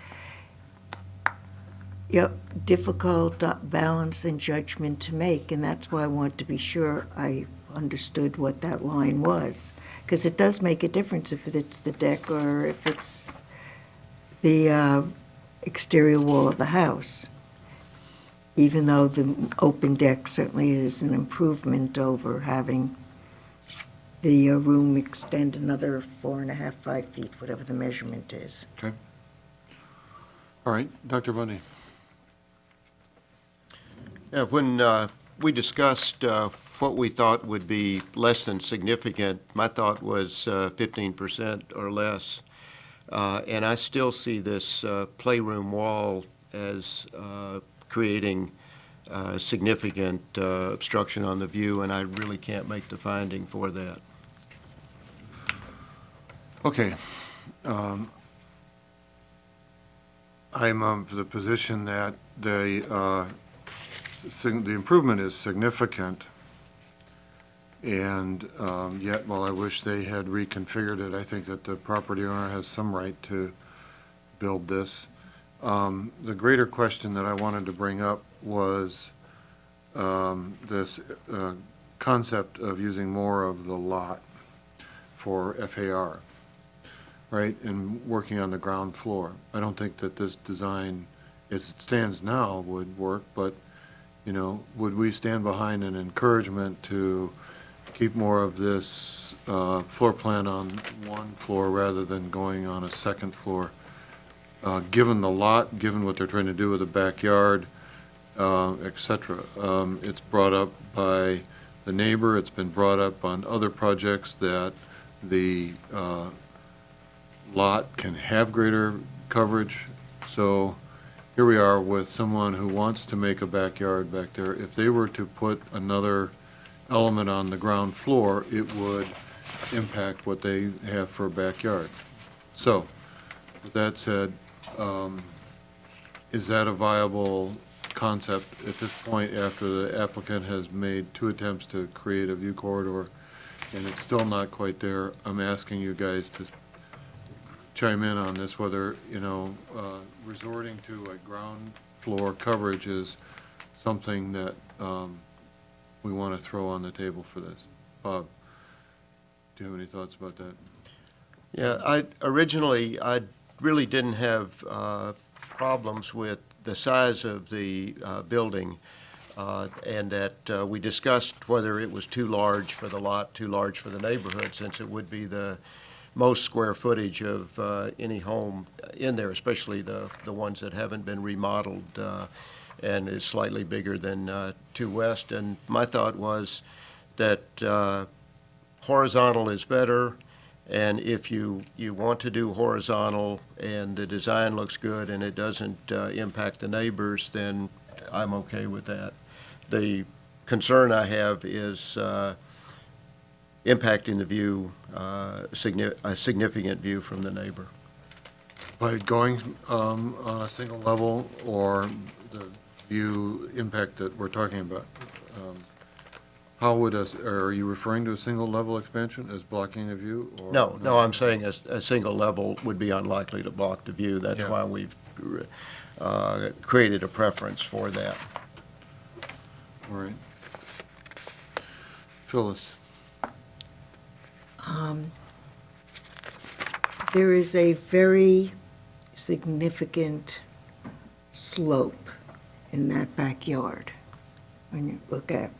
difficult balance and judgment to make, and that's why I want to be sure I understood what that line was. Because it does make a difference if it's the deck or if it's the exterior wall of the house. Even though the open deck certainly is an improvement over having the room extend another 4.5, 5 feet, whatever the measurement is. Okay? All right, Dr. Bundy. Yeah, when we discussed what we thought would be less than significant, my thought was 15% or less. And I still see this playroom wall as creating significant obstruction on the view, and I really can't make the finding for that. Okay. I'm of the position that the improvement is significant, And yet, while I wish they had reconfigured it, I think that the property owner has some right to build this. The greater question that I wanted to bring up was this concept of using more of the lot for FAR, right, and working on the ground floor. I don't think that this design, as it stands now, would work, but, you know, would we stand behind an encouragement to keep more of this floor plan on one floor rather than going on a second floor? Given the lot, given what they're trying to do with the backyard, et cetera. It's brought up by the neighbor, it's been brought up on other projects that the lot can have greater coverage. So here we are with someone who wants to make a backyard back there. If they were to put another element on the ground floor, it would impact what they have for a backyard. So, with that said, is that a viable concept at this point after the applicant has made 2 attempts to create a view corridor and it's still not quite there? I'm asking you guys to chime in on this, whether, you know, resorting to a ground floor coverage is something that we want to throw on the table for this. Bob, do you have any thoughts about that? Yeah, I really didn't have problems with the size of the building, and that we discussed whether it was too large for the lot, too large for the neighborhood, since it would be the most square footage of any home in there, especially the ones that haven't been remodeled, and is slightly bigger than 2 West. And my thought was that horizontal is better, and if you want to do horizontal and the design looks good and it doesn't impact the neighbors, then I'm okay with that. The concern I have is impacting the view, a significant view from the neighbor. By going on a single level, or the view impact that we're talking about? How would are you referring to a single level expansion as blocking a view? Or No, I'm saying a single level would be unlikely to block the view. That's Yeah. why we've created a preference for that. All right. Phyllis? There is a very significant slope in that backyard when you look at.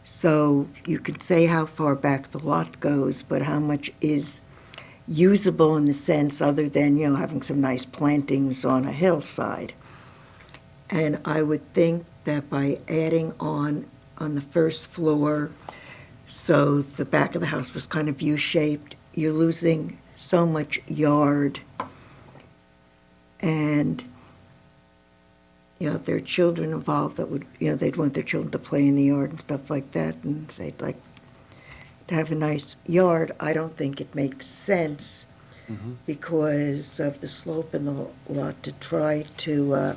So you could say how far back the lot goes, but how much is usable in the sense other than, you know, having some nice plantings on a hillside. And I would think that by adding on the first floor, so the back of the house was kind of U-shaped, you're losing so much yard. And, you know, if there are children involved that would, you know, they'd want their children to play in the yard and stuff like that, and they'd like to have a nice yard. I don't think it makes sense because of the slope in the lot to try to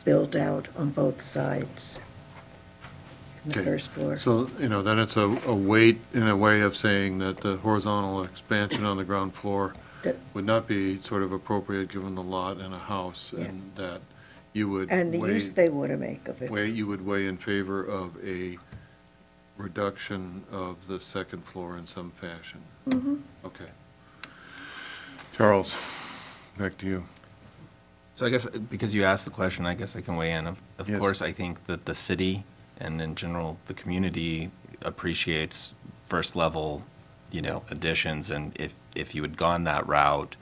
build out on both sides in the Okay. first floor. So, you know, then it's a weight in a way of saying that the horizontal expansion on the ground floor That- would not be sort of appropriate given the lot and a house, Yeah. and that you would And the weigh, use they want to make of it. you would weigh in favor of a reduction of the second floor in some fashion. Okay. Charles, back to you. So I guess, because you asked the question, I guess I can weigh in. Of Yes. course, I think that the city and in general, the community appreciates first-level, you know, additions. And if you had gone that route,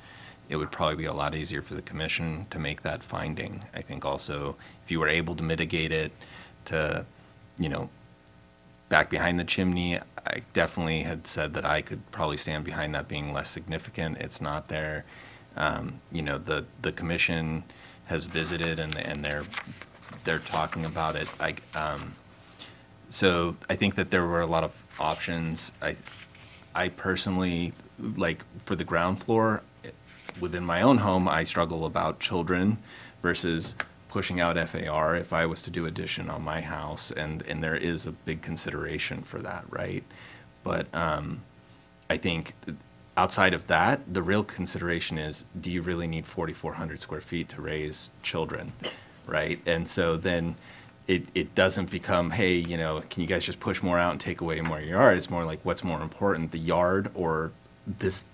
it would probably be a lot easier for the commission to make that finding. I think also, if you were able to mitigate it to, you know, back behind the chimney, I definitely had said that I could probably stand behind that being less significant. It's not there. You know, the commission has visited and they're talking about it. So I think that there were a lot of options. I personally, like for the ground floor, within my own home, I struggle about children versus pushing out FAR if I was to do addition on my house, and there is a big consideration for that, right? But I think outside of that, the real consideration is, do you really need 4,400 square feet to raise children, right? And so then it doesn't become, hey, you know, can you guys just push more out and take away more yard? It's more like, what's more important, the yard or this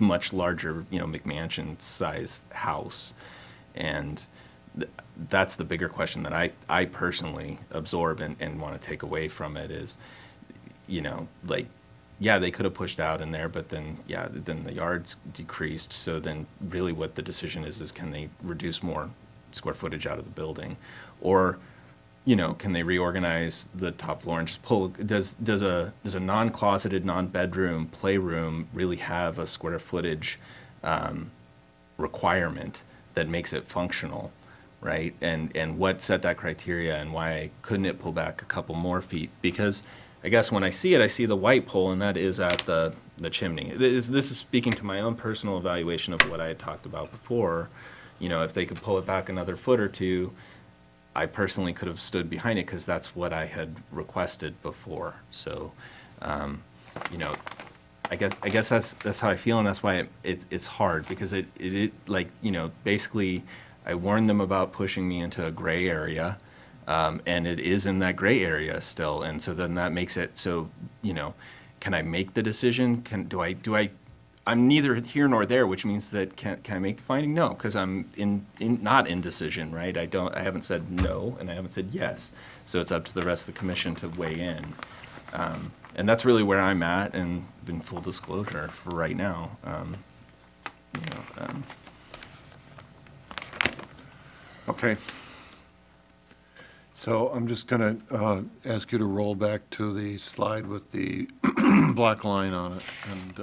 much larger, you know, McMansion-sized house? And that's the bigger question that I personally absorb and want to take away from it is, you know, like, yeah, they could have pushed out in there, but then, yeah, then the yards decreased. So then really what the decision is can they reduce more square footage out of the building? Or, you know, can they reorganize the top floor and just pull, does a non-closeted, non-bedroom playroom really have a square footage requirement that makes it functional, right? And what set that criteria, and why couldn't it pull back a couple more feet? Because I guess when I see it, I see the white pole, and that is at the chimney. This is speaking to my own personal evaluation of what I had talked about before. You know, if they could pull it back another foot or two, I personally could have stood behind it because that's what I had requested before. So, you know, I guess that's how I feel, and that's why it's hard, because it like, you know, basically I warned them about pushing me into a gray area. And it is in that gray area still, and so then that makes it so, you know, can I make the decision? I'm neither here nor there, which means that can I make the finding? No, because I'm not in decision, right? I haven't said no, and I haven't said yes. So it's up to the rest of the commission to weigh in, and that's really where I'm at, and in full disclosure for right now, you know. Okay. So I'm just going to ask you to roll back to the slide with the black line on it. And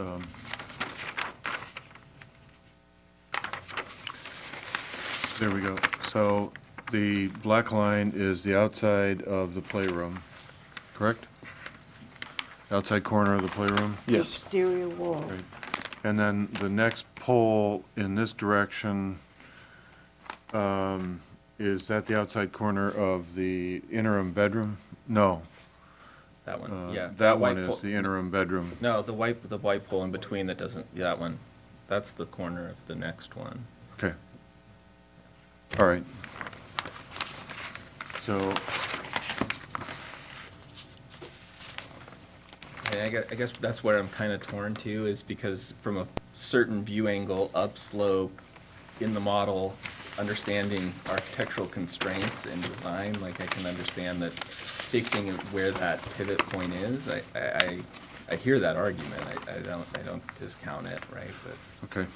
there we go. So the black line is the outside of the playroom, correct? Outside corner of the playroom? Yes. Exterior wall. Right. And then the next pole in this direction, is that the outside corner of the interim bedroom? No. That one, yeah. That The white one pole- is the interim bedroom. No, the white pole in between that doesn't, yeah, that one, that's the corner of the next one. Okay. All right. So, And I guess that's where I'm kind of torn too, is because from a certain view angle, upslope, in the model, understanding architectural constraints and design, like I can understand that fixing where that pivot point is. I hear that argument. I don't discount it, right? But okay.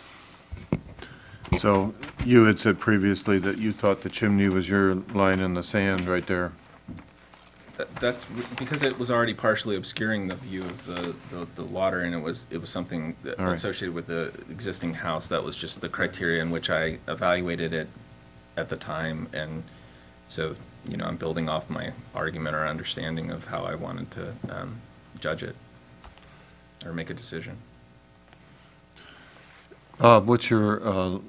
So you had said previously that you thought the chimney was your line in the sand right there. that's because it was already partially obscuring the view of the water, and it was something that All right. associated with the existing house. That was just the criteria in which I evaluated it at the time, and so, you know, I'm building off my argument or understanding of how I wanted to judge it or make a decision. Bob, what's your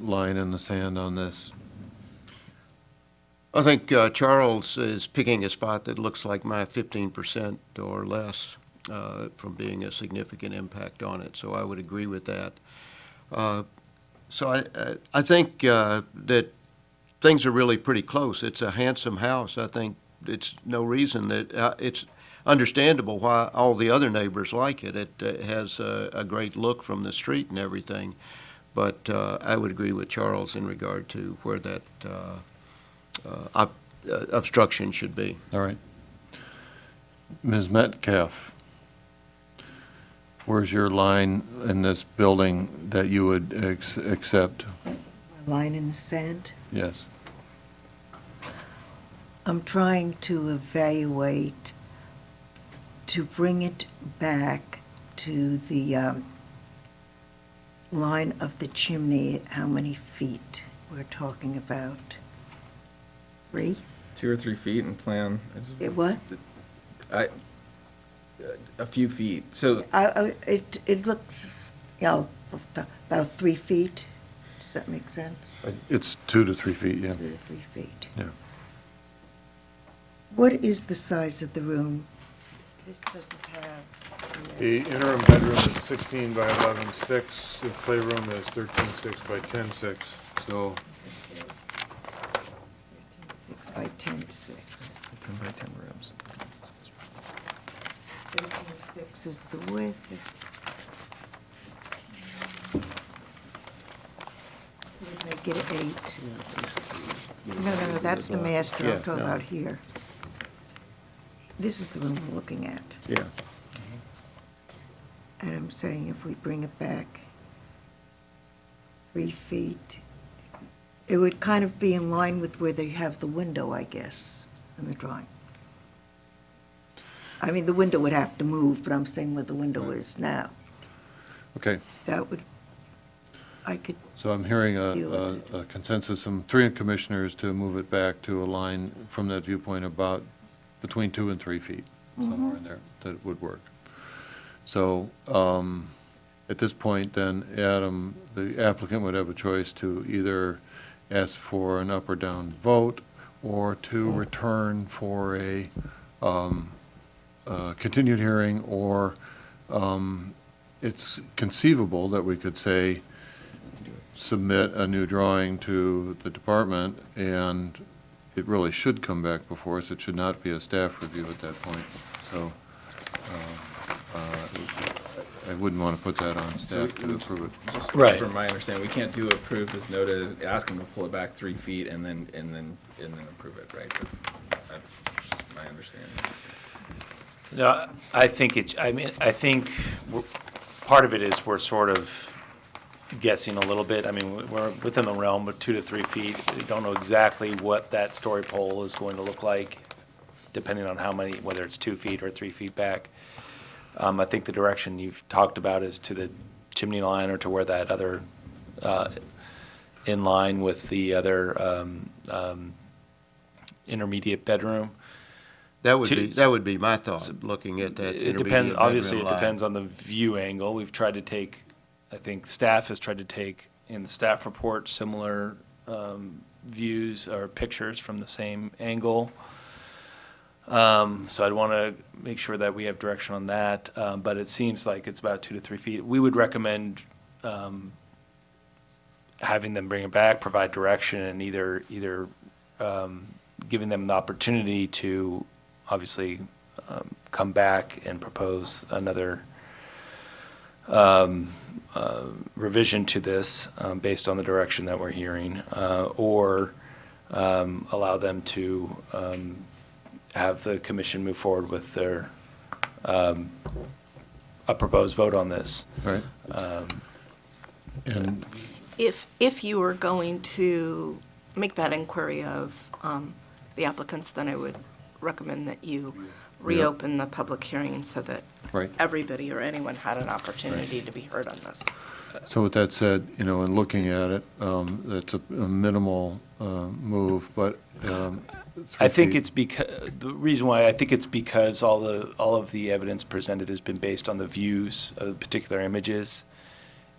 line in the sand on this? I think Charles is picking a spot that looks like my 15% or less from being a significant impact on it, so I would agree with that. So I think that things are really pretty close. It's a handsome house. I think it's no reason that it's understandable why all the other neighbors like it. It has a great look from the street and everything, but I would agree with Charles in regard to where that obstruction should be. All right. Ms. Metcalf, where's your line in this building that you would accept? Line in the sand. Yes. I'm trying to evaluate, to bring it back to the line of the chimney, how many feet we're talking about? 3? 2 or 3 feet in plan. What? A few feet. So It looks, about 3 feet. Does that make sense? It's 2 to 3 feet, yeah. 2 to 3 feet. Yeah. What is the size of the room? This doesn't have The interim bedroom is 16 by 11.6, the playroom is 13.6 by 10.6, so 6 by 10.6. 10 by 10 rooms. 13.6 is the width. Make it 8. No, that's the master I'm Yeah, talking no. about here. This is the room we're looking at. Yeah. And I'm saying if we bring it back 3 feet, it would kind of be in line with where they have the window, I guess, in the drawing. I mean, the window would have to move, but I'm saying where the window is now. okay. That would, I could, So I'm hearing Deal with a consensus from 3 commissioners to move it back to a line from that viewpoint about between 2 and 3 feet, somewhere in there, that would work. So at this point, then, Adam, the applicant would have a choice to either ask for an up or down vote, or to return for a continued hearing, or it's conceivable that we could say, submit a new drawing to the department, and it really should come back before us. It should not be a staff review at that point. So I wouldn't want to put that on staff to approve it. Just Right. from my understanding, we can't do approved as noted, ask them to pull it back 3 feet and then approve it, right? That's my understanding. No, I think I think part of it is we're sort of guessing a little bit. I mean, we're within the realm of 2 to 3 feet. We don't know exactly what that story pole is going to look like, depending on how many, whether it's 2 feet or 3 feet back. I think the direction you've talked about is to the chimney line, or to where that other, in line with the other intermediate bedroom. That would be my thought, looking at that It intermediate depends, obviously, it bedroom line. depends on the view angle. We've tried to take, I think staff has tried to take, in the staff report, similar views or pictures from the same angle. So I'd want to make sure that we have direction on that, but it seems like it's about 2 to 3 feet. We would recommend having them bring it back, provide direction, and either giving them the opportunity to obviously come back and propose another revision to this based on the direction that we're hearing, or allow them to have the commission move forward with their, a proposed vote on this. Right? And If you were going to make that inquiry of the applicants, then I would recommend that you reopen the public hearing so that Right. everybody or anyone had an opportunity to be heard on this. so with that said, in looking at it, it's a minimal move, but 3 I think feet- it's because, the reason why, I think it's because all of the evidence presented has been based on the views of particular images,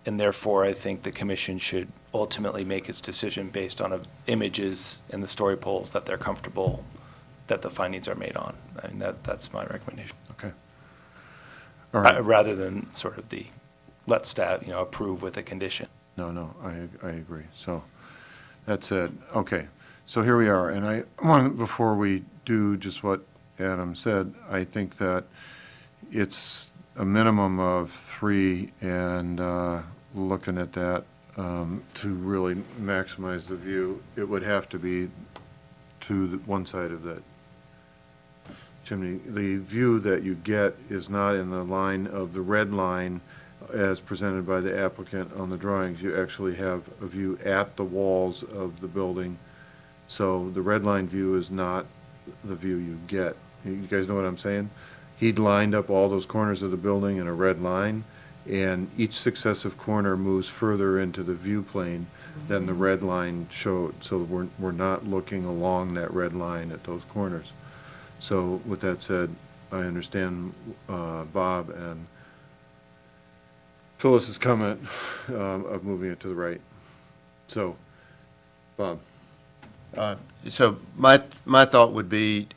and therefore I think the commission should ultimately make its decision based on images and the story polls that they're comfortable that the findings are made on. I mean, that's my recommendation. Okay. All right. Rather than sort of the, let staff, approve with a condition. No, I agree. So that's it. Okay. So here we are. And I want, before we do just what Adam said, I think that it's a minimum of 3, and looking at that, to really maximize the view, it would have to be to one side of that chimney. The view that you get is not in the line of the red line as presented by the applicant on the drawings. You actually have a view at the walls of the building. So the red line view is not the view you get. You guys know what I'm saying? He'd lined up all those corners of the building in a red line, and each successive corner moves further into the view plane than the red line showed. So we're not looking along that red line at those corners. So with that said, I understand Bob and Phyllis's comment of moving it to the right. So, Bob. So my thought would be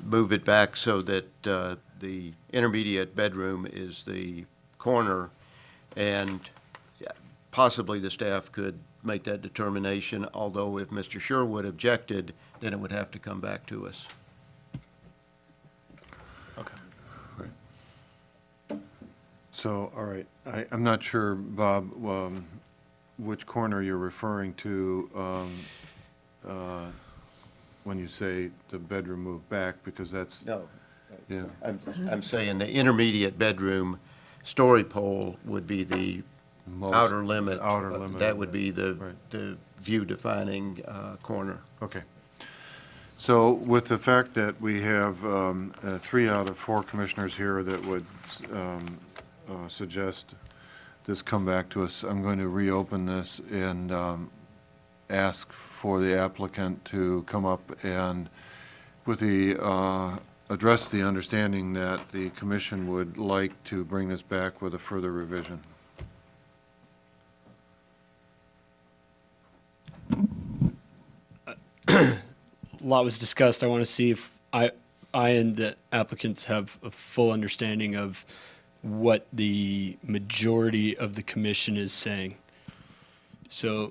move it back so that the intermediate bedroom is the corner, and possibly the staff could make that determination, although if Mr. Sherwood objected, then it would have to come back to us. Okay. So, all right, I'm not sure, Bob, which corner you're referring to when you say the bedroom moved back, because that's, No, yeah, I'm saying the intermediate bedroom story pole would be the most. outer limit. Outer limit. That would be Right. the view-defining corner. Okay. So with the fact that we have 3 out of 4 commissioners here that would suggest this come back to us, I'm going to reopen this and ask for the applicant to come up and with the, address the understanding that the commission would like to bring this back with a further revision. A lot was discussed. I want to see if I and the applicants have a full understanding of what the majority of the commission is saying. So,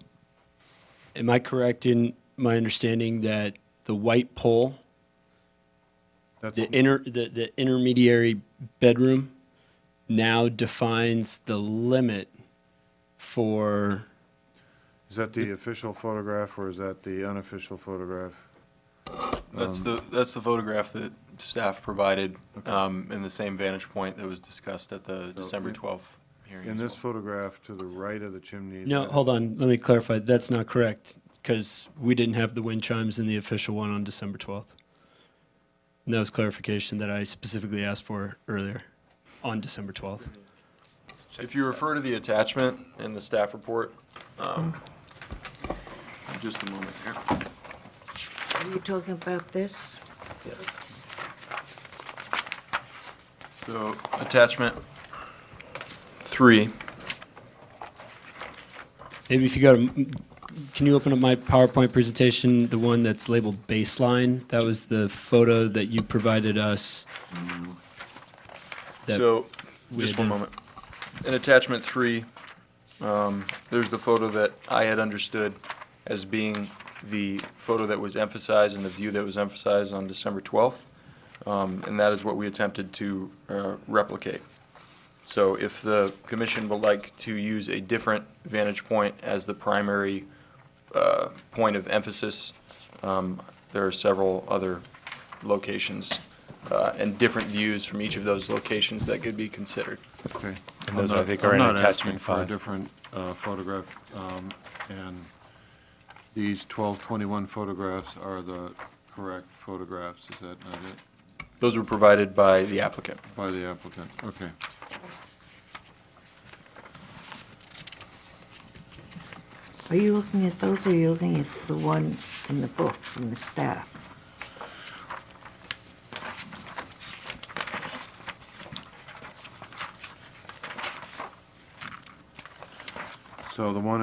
am I correct in my understanding that the white pole, That's, the intermediary bedroom, now defines the limit for? is that the official photograph or is that the unofficial photograph? That's the photograph that staff provided, in the same vantage point that was discussed at the December 12th hearing. In as this well. photograph to the right of the chimney? No, hold on. Let me clarify. That's not correct because we didn't have the wind chimes in the official one on December 12th. And that was clarification that I specifically asked for earlier on December 12th. If you refer to the attachment in the staff report, just a moment here. Are you talking about this? Yes. So, attachment 3. Maybe if you go to, can you open up my PowerPoint presentation, the one that's labeled baseline? That was the photo that you provided us. that So, we just one identif- moment. In attachment 3, there's the photo that I had understood as being the photo that was emphasized and the view that was emphasized on December 12th. And that is what we attempted to replicate. So if the commission would like to use a different vantage point as the primary point of emphasis, there are several other locations and different views from each of those locations that could be considered. Okay. And those, I'm I not- think, are I'm in not attachment asking for a 5. different photograph, and these 1221 photographs are the correct photographs, is that not it? Those were provided by the applicant. By the applicant, okay. Are you looking at those or are you looking at the one in the book from the staff? So the one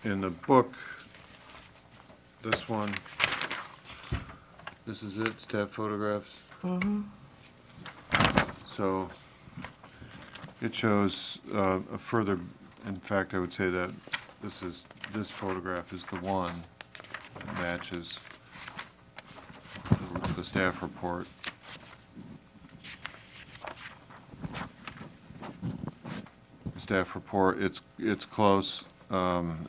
in the book, this one, this is it, staff photographs? Mm-hmm. So it shows a further, in fact, I would say that this photograph is the one that matches the staff report. Staff report, it's close.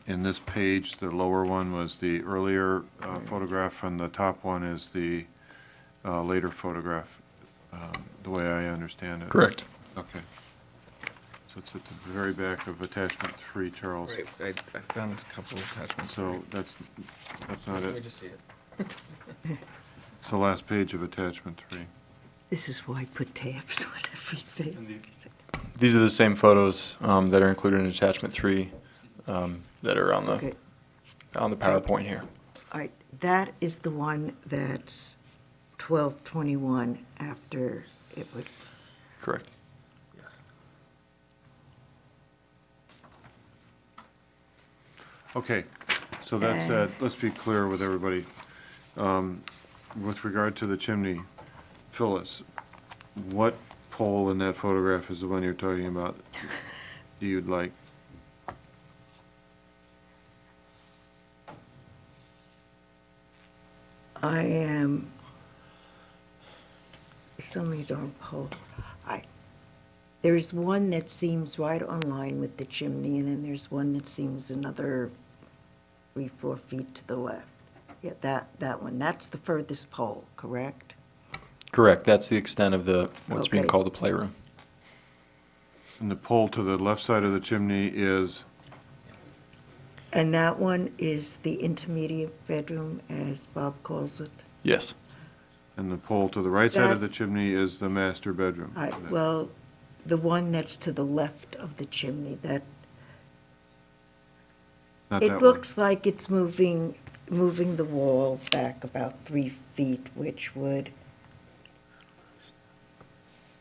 In this page, the lower one was the earlier photograph, and the top one is the later photograph, the way I understand it. Correct. Okay. So it's at the very back of attachment 3, Charles. Right, I found a couple of attachments. So that's not Let me it. just see it. It's the last page of attachment 3. This is why I put tabs on everything. These are the same photos that are included in attachment 3 that are on Okay, the PowerPoint here. all right, that is the one that's 1221 after it was, Correct. Okay, so that said, let's be clear with everybody. With regard to the chimney, Phyllis, what pole in that photograph is the one you're talking about, you'd like? I am, so many darn poles. There's one that seems right on line with the chimney, and then there's one that seems another 3-4 feet to the left. Yeah, that one, that's the furthest pole, correct? Correct, that's the extent of what's being Okay. called the playroom. And the pole to the left side of the chimney is, And that one is the intermediate bedroom, as Bob calls it? Yes. and the pole to the right side of That- the chimney is the master bedroom. Well, the one that's to the left of the chimney, Not that it one. looks like it's moving the wall back about 3 feet, which would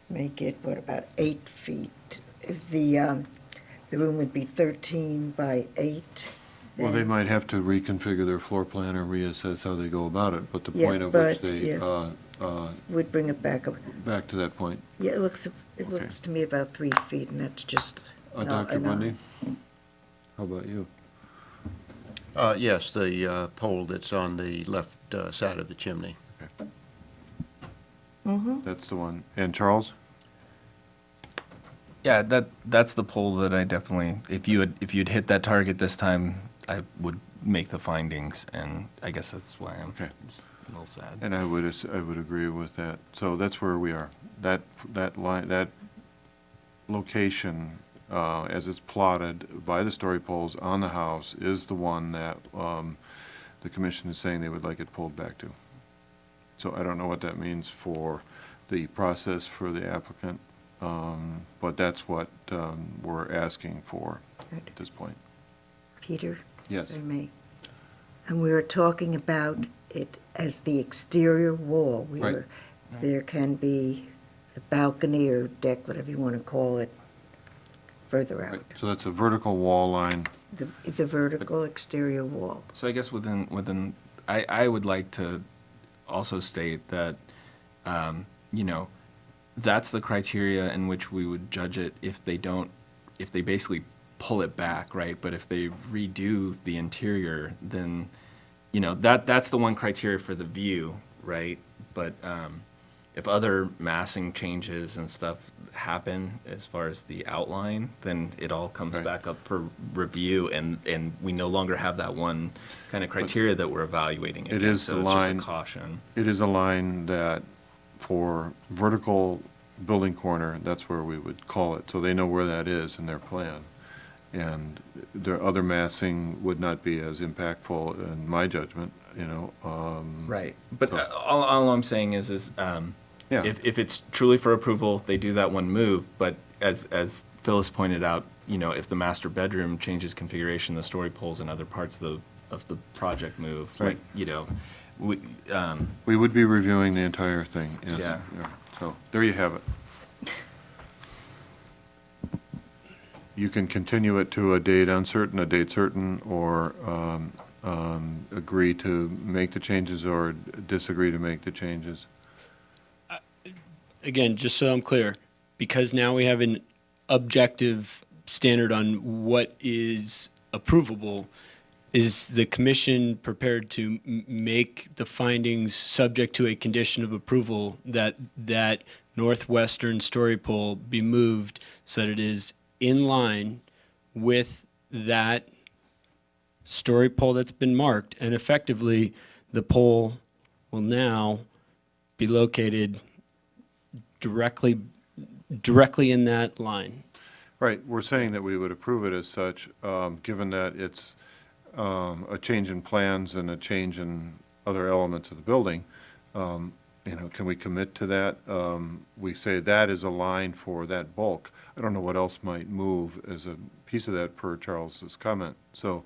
make it, what, about 8 feet? If the room would be 13 by 8. Well, they then- might have to reconfigure their floor plan or reassess how they go about it, but the Yeah, point at which but, they, yeah. Would bring it back up. back to that point. Yeah, it looks to me about 3 feet, and that's just not Dr. enough. Bundy? How about you? Yes, the pole that's on the left side of the chimney. That's the one. And Charles? Yeah, that's the pole that I definitely, if you'd hit that target this time, I would make the findings, and I guess that's why I'm Okay. just a little sad. And I would agree with that. So that's where we are. That line, that location, as it's plotted by the story poles on the house, is the one that the commission is saying they would like it pulled back to. So I don't know what that means for the process for the applicant, but that's what we're asking for at this point. Peter? Yes. If I may. And we were talking about it as the exterior wall. Right. There can be a balcony or deck, whatever you want to call it, further Right. out. So that's a vertical wall line. It's a vertical exterior wall. So I guess I would like to also state that, that's the criteria in which we would judge it if they basically pull it back, right? But if they redo the interior, then, that's the one criteria for the view, right? But if other massing changes and stuff happen as far as the outline, then it all comes Right. back up for review, and we no longer have that one kind of criteria that we're evaluating It against. is the So it's just line- a caution. It is a line that for vertical building corner, that's where we would call it. So they know where that is in their plan. And the other massing would not be as impactful in my judgment, Right, but So- all I'm saying is Yeah. if it's truly for approval, they do that one move, but as Phyllis pointed out, if the master bedroom changes configuration, the story poles and other parts of the project move, Right. we, We would be reviewing the entire thing, yes. Yeah. So, there you have it. You can continue it to a date uncertain, a date certain, or agree to make the changes or disagree to make the changes. Again, just so I'm clear, because now we have an objective standard on what is approvable, is the commission prepared to make the findings subject to a condition of approval that northwestern story pole be moved so that it is in line with that story pole that's been marked, and effectively, the pole will now be located directly in that line? Right, we're saying that we would approve it as such, given that it's a change in plans and a change in other elements of the building. Can we commit to that? We say that is a line for that bulk. I don't know what else might move as a piece of that per Charles's comment. So,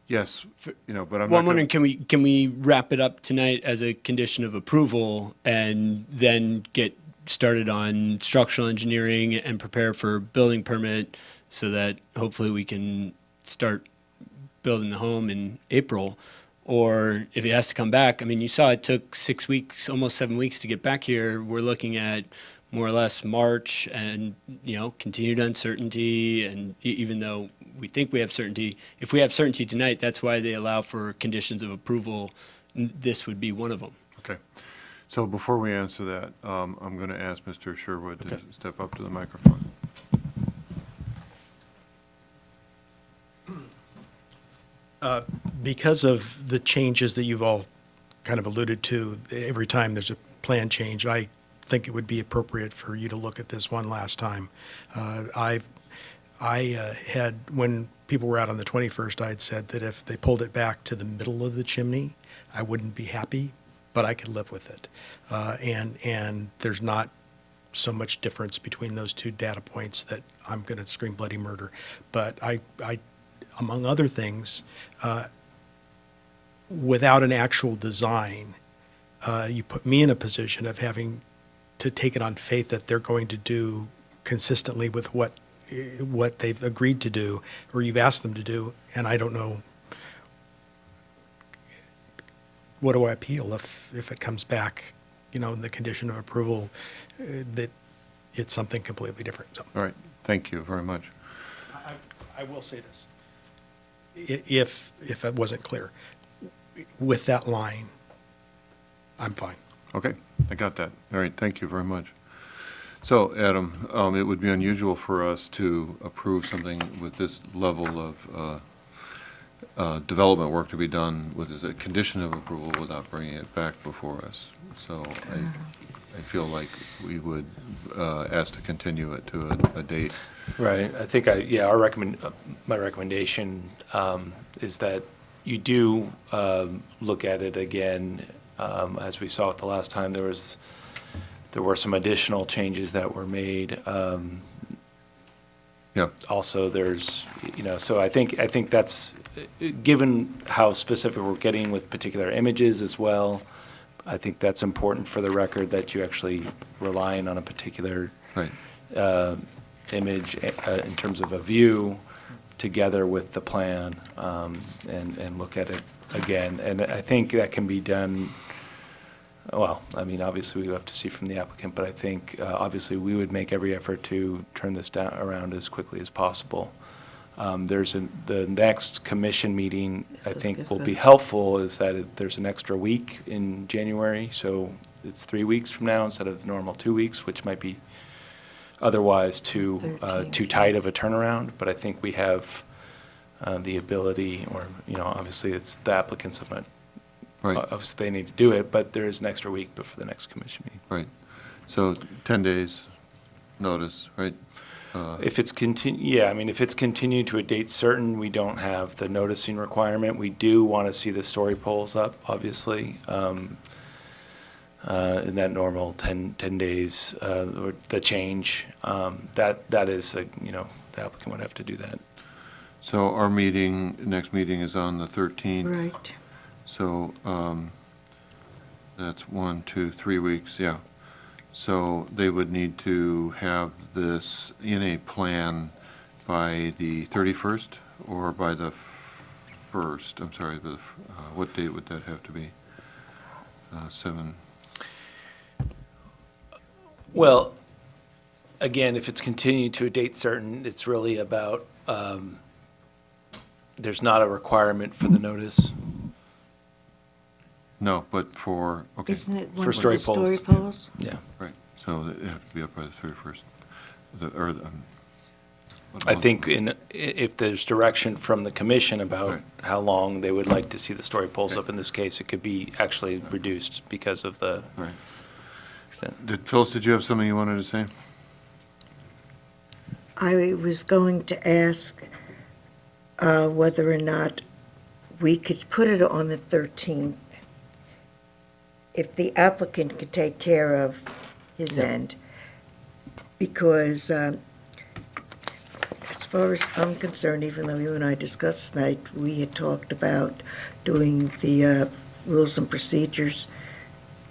yes, but I'm Well, not I'm going wondering, can we wrap it up tonight as a condition of approval and then get started on structural engineering and prepare for building permit so that hopefully we can start building the home in April? Or if it has to come back, I mean, you saw it took 6 weeks, almost 7 weeks to get back here. We're looking at more or less March and, continued uncertainty. And even though we think we have certainty, if we have certainty tonight, that's why they allow for conditions of approval. This would be one of them. Okay. So before we answer that, I'm going to ask Mr. Sherwood to step up to the microphone. Because of the changes that you've all kind of alluded to, every time there's a plan change, I think it would be appropriate for you to look at this one last time. I had, when people were out on the 21st, I had said that if they pulled it back to the middle of the chimney, I wouldn't be happy, but I could live with it. And there's not so much difference between those two data points that I'm going to scream bloody murder. But I among other things, without an actual design, you put me in a position of having to take it on faith that they're going to do consistently with what they've agreed to do, or you've asked them to do, and I don't know, what do I appeal if it comes back, in the condition of approval, that it's something completely different. So, All right, thank you very much. I will say this, if it wasn't clear, with that line, I'm fine. Okay, I got that. All right, thank you very much. So, Adam, it would be unusual for us to approve something with this level of development work to be done with as a condition of approval without bringing it back before us. So I feel like we would ask to continue it to a date. Right. I think my recommendation is that you do look at it again. As we saw it the last time, there were some additional changes that were made. Yeah. Also, there's, so I think that's, given how specific we're getting with particular images as well, I think that's important for the record that you actually relying on a particular Right. image in terms of a view together with the plan, and look at it again. And I think that can be done, well, I mean, obviously we have to see from the applicant, but I think obviously we would make every effort to turn this around as quickly as possible. The next commission meeting, I think, will be helpful, is that there's an extra week in January, so it's 3 weeks from now instead of the normal 2 weeks, which might be otherwise too tight of a turnaround. But I think we have the ability, or, obviously it's the applicants of it. Right. Obviously they need to do it, but there is an extra week before the next commission meeting. Right. So 10 days notice, right? If it's if it's continued to a date certain, we don't have the noticing requirement. We do want to see the story poles up, obviously, in that normal 10 days, or the change. That is, the applicant would have to do that. So our next meeting is on the 13th. Right. So that's 1, 2, 3 weeks, yeah. So they would need to have this in a plan by the 31st or by the 1st? I'm sorry, what date would that have to be? 7? Well, again, if it's continued to a date certain, it's really about, there's not a requirement for the notice. No, but okay, Isn't it one For of story the story poles. poles? Yeah. right. So they have to be up by the 31st. I think if there's direction from the commission about Right. how long they would like to see the story poles up, in this case, it could be actually reduced because of the Right. extent. Phyllis, did you have something you wanted to say? I was going to ask whether or not we could put it on the 13th, if the applicant could take care of his Yeah. end. Because as far as I'm concerned, even though you and I discussed tonight, we had talked about doing the rules and procedures.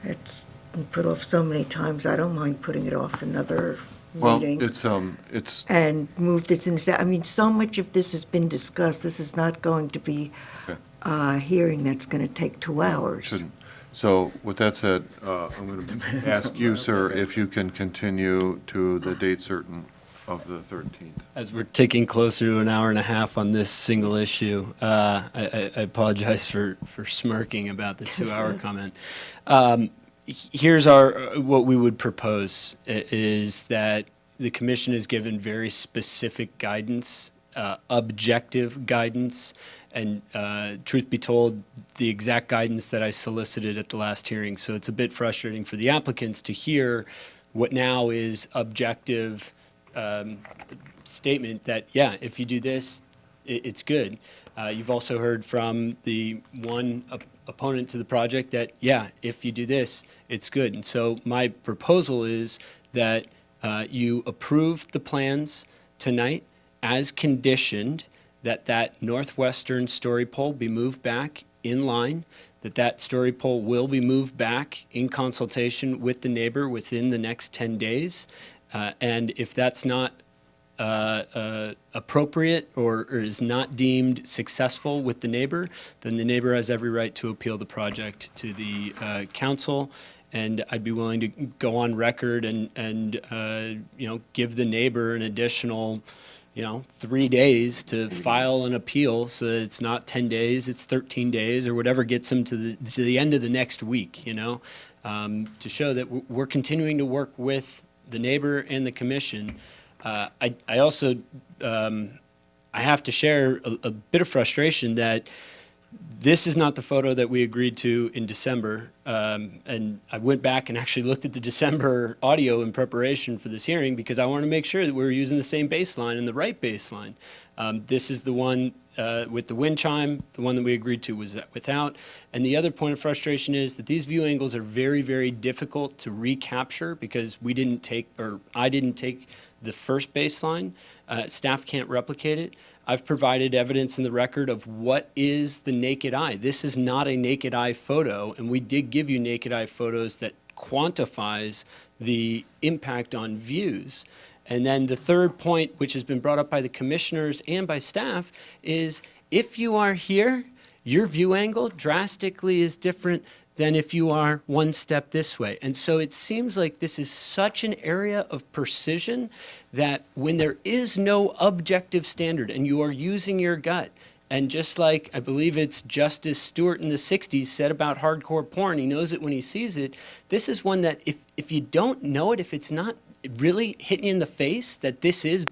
It's been put off so many times, I don't mind putting it off another Well, meeting. it's, And move this instead. I mean, so much of this has been discussed. This is not going to be Okay. a hearing that's going to take 2 hours. shouldn't. So with that said, I'm going to ask you, sir, if you can continue to the date certain of the 13th. As we're ticking closer to an hour and a half on this single issue, I apologize for smirking about the 2-hour comment. Here's what we would propose is that the commission is given very specific guidance, objective guidance, and truth be told, the exact guidance that I solicited at the last hearing. So it's a bit frustrating for the applicants to hear what now is objective statement that, yeah, if you do this, it's good. You've also heard from the one opponent to the project that, yeah, if you do this, it's good. And so my proposal is that you approve the plans tonight as conditioned that northwestern story pole be moved back in line, that story pole will be moved back in consultation with the neighbor within the next 10 days. And if that's not appropriate or is not deemed successful with the neighbor, then the neighbor has every right to appeal the project to the council. And I'd be willing to go on record and give the neighbor an additional 3 days to file an appeal, so that it's not 10 days, it's 13 days, or whatever gets them to the end of the next week, to show that we're continuing to work with the neighbor and the commission. I also, I have to share a bit of frustration that this is not the photo that we agreed to in December. And I went back and actually looked at the December audio in preparation for this hearing because I wanted to make sure that we were using the same baseline and the right baseline. This is the one with the wind chime. The one that we agreed to was without. And the other point of frustration is that these view angles are very, very difficult to recapture because I didn't take the first baseline. Staff can't replicate it. I've provided evidence in the record of what is the naked eye. This is not a naked eye photo, and we did give you naked eye photos that quantifies the impact on views. And then the third point, which has been brought up by the commissioners and by staff, is if you are here, your view angle drastically is different than if you are one step this way. And so it seems like this is such an area of precision that when there is no objective standard and you are using your gut, and just like I believe it's Justice Stewart in the 60s said about hardcore porn, he knows it when he sees it, this is one that if you don't know it, if it's not really hitting you in the face that this is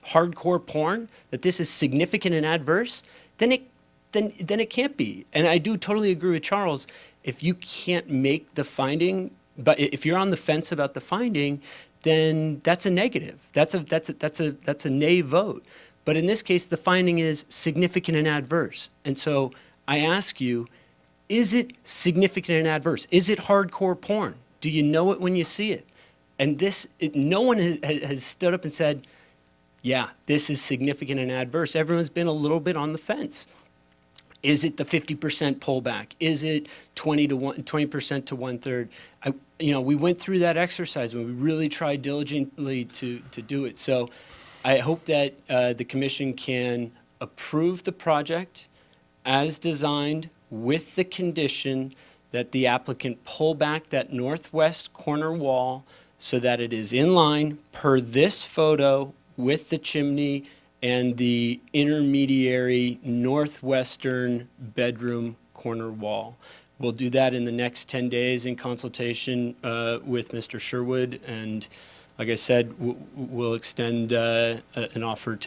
hardcore porn, that this is significant and adverse, then it can't be. And I do totally agree with Charles. If you can't make the finding, but if you're on the fence about the finding, then that's a negative. That's a nay vote. But in this case, the finding is significant and adverse. And so I ask you, is it significant and adverse? Is it hardcore porn? Do you know it when you see it? And no one has stood up and said, yeah, this is significant and adverse. Everyone's been a little bit on the fence. Is it the 50% pullback? Is it 20% to 1/3? We went through that exercise and we really tried diligently to do it. So I hope that the commission can approve the project as designed with the condition that the applicant pull back that northwest corner wall so that it is in line per this photo with the chimney and the intermediary northwestern bedroom corner wall. We'll do that in the next 10 days in consultation with Mr. Sherwood, and like I said, we'll extend an offer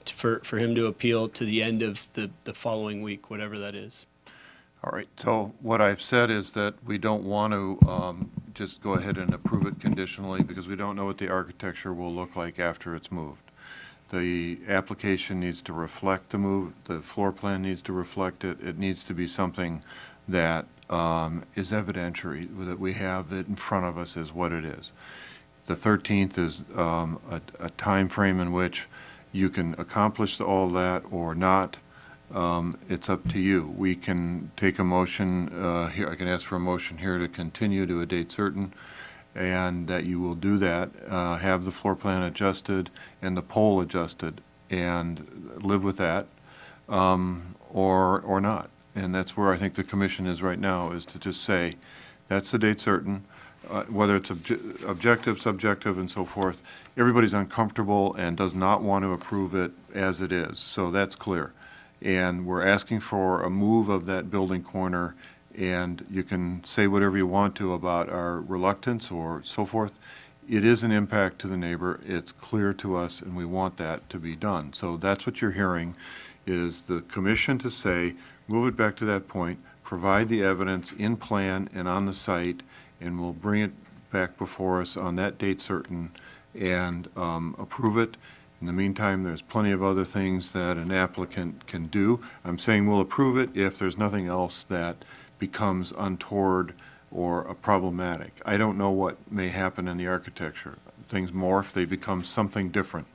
for him to appeal to the end of the following week, whatever that is. All right, so what I've said is that we don't want to just go ahead and approve it conditionally because we don't know what the architecture will look like after it's moved. The application needs to reflect the move, the floor plan needs to reflect it. It needs to be something that is evidentiary, that we have it in front of us as what it is. The 13th is a time frame in which you can accomplish all that or not. It's up to you. We can take a motion here. I can ask for a motion here to continue to a date certain, and that you will do that, have the floor plan adjusted and the pole adjusted, and live with that, or not. And that's where I think the commission is right now, is to just say, that's the date certain, whether it's objective, subjective, and so forth. Everybody's uncomfortable and does not want to approve it as it is, so that's clear. And we're asking for a move of that building corner, and you can say whatever you want to about our reluctance or so forth. It is an impact to the neighbor, it's clear to us, and we want that to be done. So that's what you're hearing, is the commission to say, move it back to that point, provide the evidence in plan and on the site, and we'll bring it back before us on that date certain and approve it. In the meantime, there's plenty of other things that an applicant can do. I'm saying we'll approve it if there's nothing else that becomes untoward or problematic. I don't know what may happen in the architecture. Things morph, they become something different.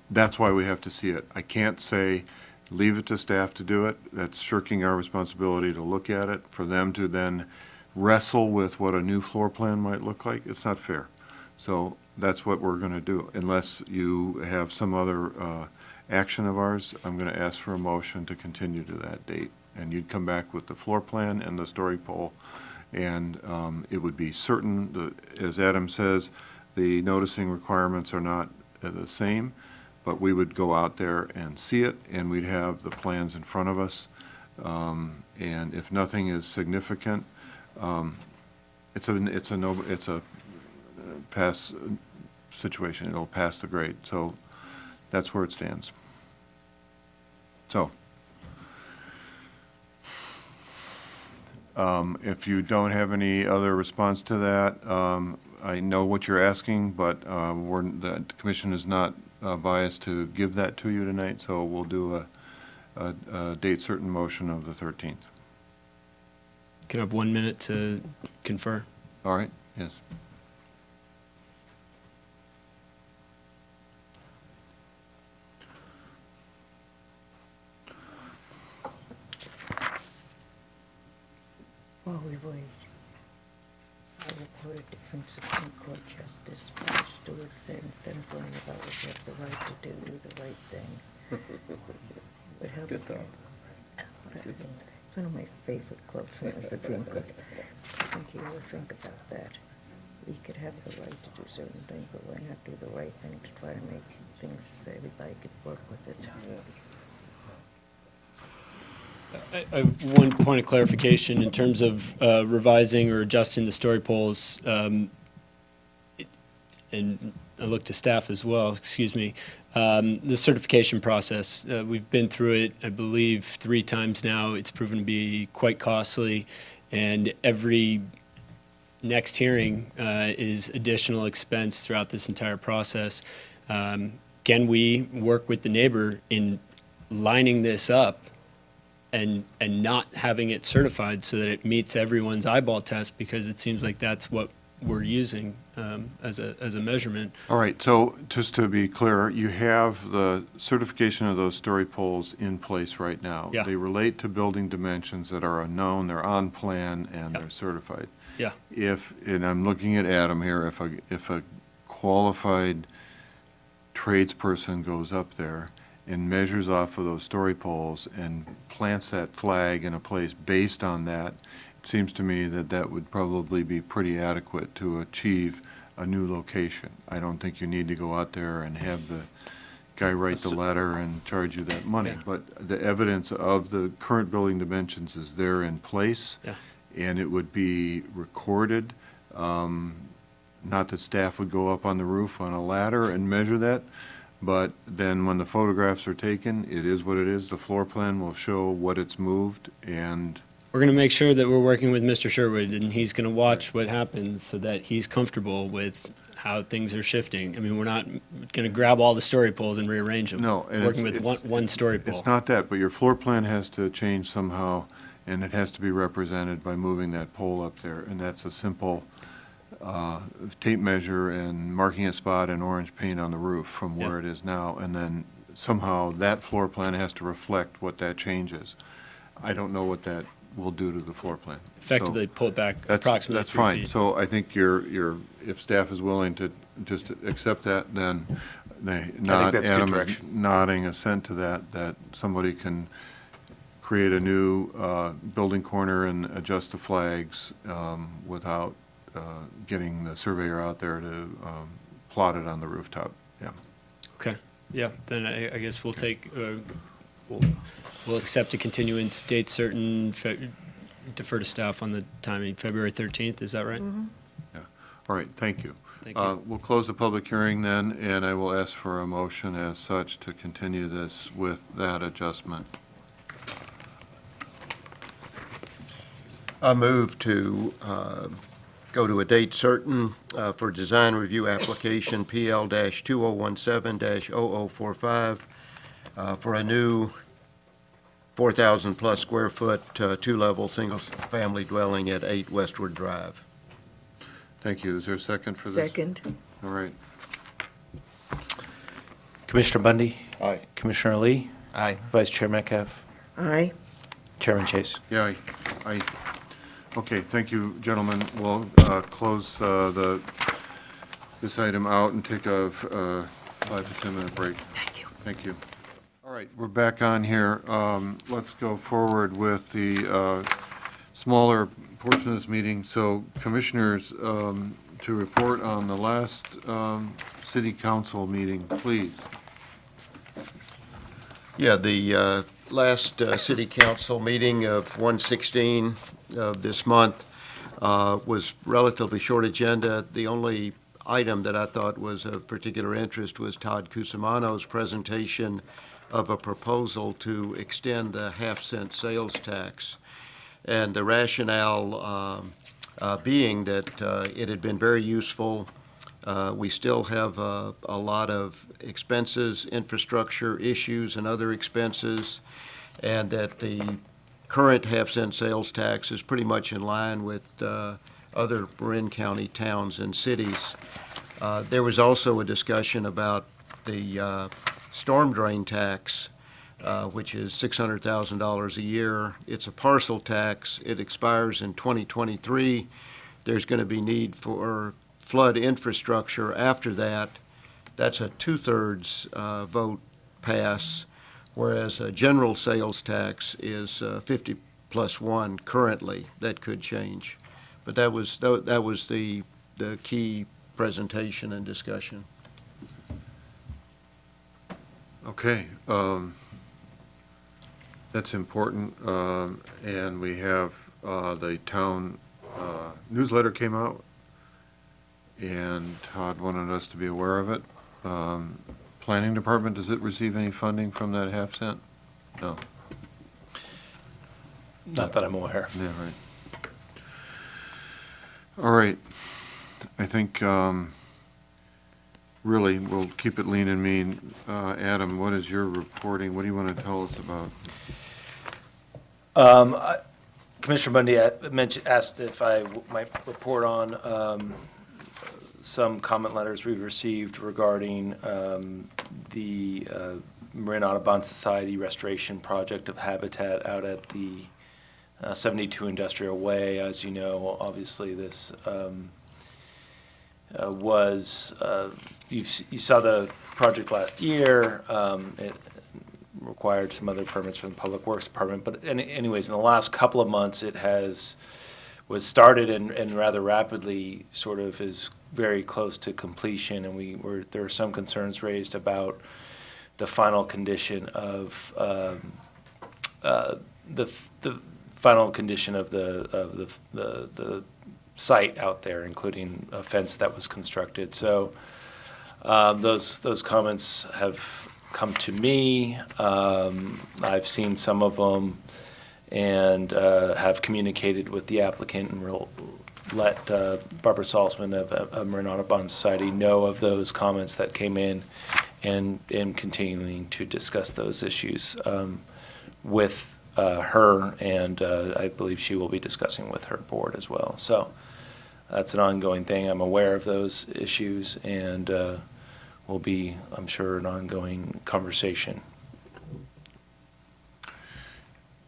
That's why we have to see it. I can't say, leave it to staff to do it. That's shirking our responsibility to look at it, for them to then wrestle with what a new floor plan might look like. It's not fair. So that's what we're going to do. Unless you have some other action of ours, I'm going to ask for a motion to continue to that date. And you'd come back with the floor plan and the story pole, and it would be certain, as Adam says, the noticing requirements are not the same, but we would go out there and see it, and we'd have the plans in front of us. And if nothing is significant, it's a pass situation. It'll pass the grade. So that's where it stands. So if you don't have any other response to that, I know what you're asking, but the commission is not biased to give that to you tonight, so we'll do a date certain motion of the 13th. Can I have 1 minute to confer? All right? Yes. While we wait, I report a different Supreme Court Justice, Paul Stewart, said, instead of going about what you have the right to do the right thing. Would help. Good thought. It's one of my favorite quotes from the Supreme Court. I think you ever think about that. We could have the right to do certain things, but why not do the right thing to try to make things so everybody could work with it? I have one point of clarification in terms of revising or adjusting the story poles, and I look to staff as well, excuse me. The certification process, we've been through it, I believe, 3 times now. It's proven to be quite costly, and every next hearing is additional expense throughout this entire process. Can we work with the neighbor in lining this up and not having it certified so that it meets everyone's eyeball test, because it seems like that's what we're using as a measurement? All right, so just to be clear, you have the certification of those story poles in place right now. Yeah. They relate to building dimensions that are unknown, they're on plan, and they're certified. Yeah. And I'm looking at Adam here, if a qualified tradesperson goes up there and measures off of those story poles and plants that flag in a place based on that, it seems to me that that would probably be pretty adequate to achieve a new location. I don't think you need to go out there and have the guy write the letter and charge you that money. Yeah. But the evidence of the current building dimensions is there in place. Yeah. And it would be recorded. Not that staff would go up on the roof on a ladder and measure that, but then when the photographs are taken, it is what it is. The floor plan will show what it's moved, and We're going to make sure that we're working with Mr. Sherwood, and he's going to watch what happens so that he's comfortable with how things are shifting. I mean, we're not going to grab all the story poles and rearrange them. No, and Working it's- with one story pole. it's not that, but your floor plan has to change somehow, and it has to be represented by moving that pole up there, and that's a simple tape measure and marking a spot in orange paint on the roof from where it is now, and then somehow that floor plan has to reflect what that change is. I don't know what that will do to the floor plan. So Effectively pull it back that's- approximately That's 3 fine. feet. So I think if staff is willing to just accept that, then that's good Adam is direction. nodding assent to that somebody can create a new building corner and adjust the flags without getting the surveyor out there to plot it on the rooftop. Yeah. Okay, yeah, then I guess we'll take, we'll accept a continuance date certain, defer to staff on the timing, February 13th, is that right? Yeah. All right, thank you. Thank you. We'll close the public hearing then, and I will ask for a motion as such to continue this with that adjustment. I move to go to a date certain for design review application PL-2017-0045 for a new 4,000-plus square foot, two-level, single-family dwelling at 8 Westward Drive. Thank you. Is there a second for this? Second. All right. Commissioner Bundy? Aye. Commissioner Lee? Aye. Vice Chair Metcalf? Aye. Chairman Chase? Yeah, okay, thank you, gentlemen. We'll close this item out and take a 5 to 10 minute break. Thank you. Thank you. All right, we're back on here. Let's go forward with the smaller portion of this meeting. So commissioners, to report on the last city council meeting, please. Yeah, the last city council meeting of 1/16 of this month was relatively short agenda. The only item that I thought was of particular interest was Todd Cusimano's presentation of a proposal to extend the half-cent sales tax. And the rationale being that it had been very useful. We still have a lot of expenses, infrastructure issues, and other expenses, and that the current half-cent sales tax is pretty much in line with other Marin County towns and cities. There was also a discussion about the storm drain tax, which is $600,000 a year. It's a parcel tax. It expires in 2023. There's going to be need for flood infrastructure after that. That's a 2/3 vote pass, whereas a general sales tax is 50 plus 1 currently. That could change. But that was the key presentation and discussion. Okay, that's important, and we have the town newsletter came out, and Todd wanted us to be aware of it. Planning Department, does it receive any funding from that half cent? No. Not that I'm aware. Yeah, right. All right, I think really we'll keep it lean and mean. Adam, what is your reporting? What do you want to tell us about? Commissioner Bundy asked if I might report on some comment letters we've received regarding the Marin Audubon Society restoration project of habitat out at the 72 Industrial Way. As you know, obviously this you saw the project last year. It required some other permits from the Public Works Department, but anyways, in the last couple of months, it was started and rather rapidly sort of is very close to completion, and there were some concerns raised about the final condition of the final condition of the site out there, including a fence that was constructed. So those comments have come to me. I've seen some of them and have communicated with the applicant, and we'll let Barbara Salzman of Marin Audubon Society know of those comments that came in, and continuing to discuss those issues with her, and I believe she will be discussing with her board as well. So that's an ongoing thing. I'm aware of those issues, and will be, I'm sure, an ongoing conversation.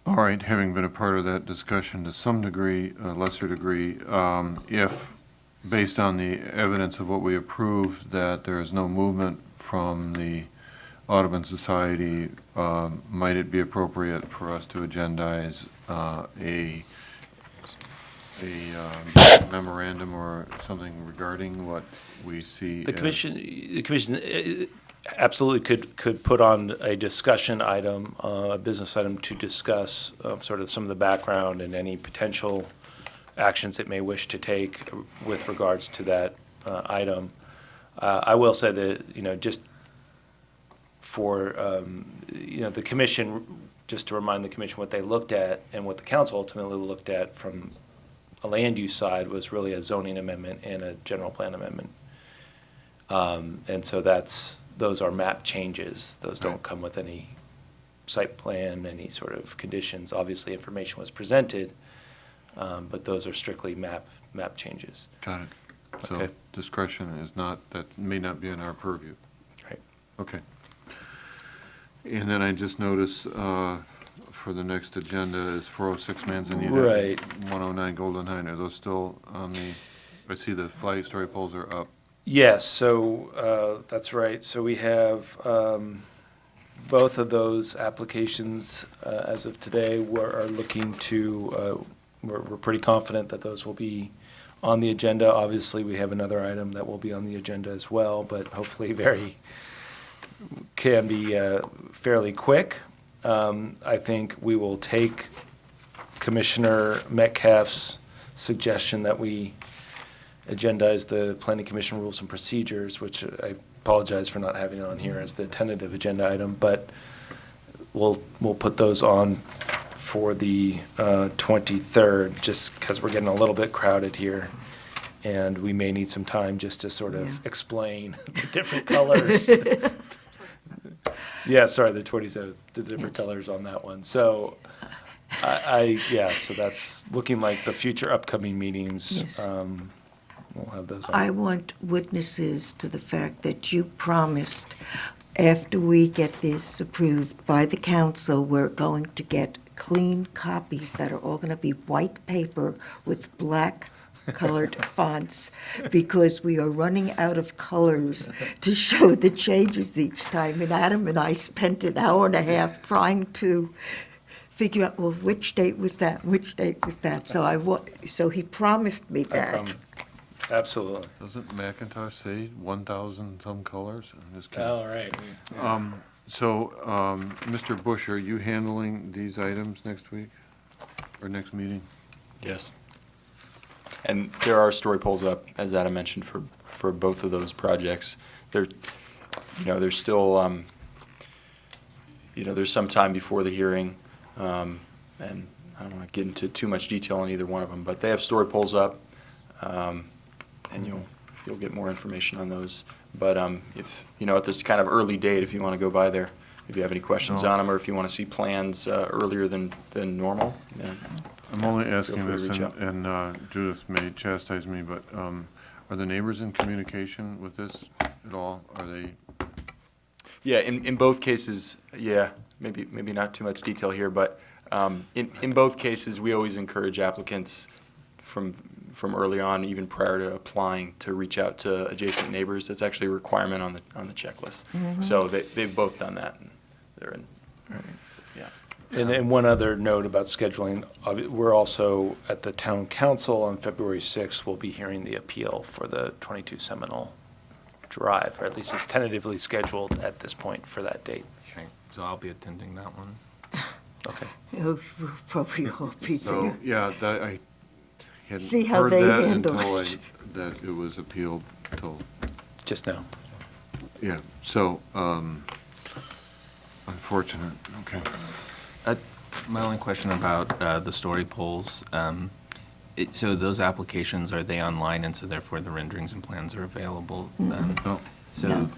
All right, having been a part of that discussion to some degree, a lesser degree, if, based on the evidence of what we approved, that there is no movement from the Audubon Society, might it be appropriate for us to agendize a memorandum or something regarding what we see? The commission absolutely could put on a discussion item, a business item to discuss sort of some of the background and any potential actions it may wish to take with regards to that item. I will say that, just for, the commission, just to remind the commission what they looked at and what the council ultimately looked at from a land use side was really a zoning amendment and a general plan amendment. And so those are map changes. Those don't come with any site plan, any sort of conditions. Obviously, information was presented, but those are strictly map changes. Got it. So Okay. discretion is not, that may not be in our purview. Right. Okay. And then I just noticed for the next agenda is 406 Manzanita. Right. 109 Golden Hind. Are those still on the, I see the flag story poles are up. Yes, so that's right. So we have both of those applications as of today. Are looking to, we're pretty confident that those will be on the agenda. Obviously, we have another item that will be on the agenda as well, but hopefully can be fairly quick. I think we will take Commissioner Metcalf's suggestion that we agendize the Planning Commission rules and procedures, which I apologize for not having on here as the tentative agenda item, but we'll put those on for the 23rd, just because we're getting a little bit crowded here, and we may need some time just to sort of Yeah. explain the different colors. Yeah, sorry, the 27th, the different colors on that one. So so that's looking like the future upcoming meetings. Yes. We'll have those I on. want witnesses to the fact that you promised, after we get this approved by the council, we're going to get clean copies that are all going to be white paper with black colored fonts, because we are running out of colors to show the changes each time. And Adam and I spent an hour and a half trying to figure out, well, which date was that, which date was that? So he promised me I that. promise. Absolutely. Doesn't McIntosh say 1,000 some colors? I'm just kidding. All right. So, Mr. Bush, are you handling these items next week or next meeting? Yes. And there are story poles up, as Adam mentioned, for both of those projects. There's still, there's some time before the hearing, and I don't want to get into too much detail on either one of them, but they have story poles up, and you'll get more information on those. But if, at this kind of early date, if you want to go by there, if you have any questions on them, or if you want to see plans earlier than normal, I'm only feel asking free to this, reach out. and Judith may chastise me, but are the neighbors in communication with this at all? Are they? Yeah, in both cases, yeah, maybe not too much detail here, but in both cases, we always encourage applicants from early on, even prior to applying, to reach out to adjacent neighbors. That's actually a requirement on the checklist. So they've both done that, and they're in, yeah. And one other note about scheduling, we're also at the town council on February 6th, we'll be hearing the appeal for the 22 Seminole Drive, or at least it's tentatively scheduled at this point for that date. Okay, so I'll be attending that one. Okay. Oh, we'll probably all be So, there. yeah, I hadn't See how heard they that handle until it. that it was appealed till, Just now. yeah, so, unfortunate, okay. My only question about the story polls, so those applications, are they online, and so therefore the renderings and plans are available? No. So No.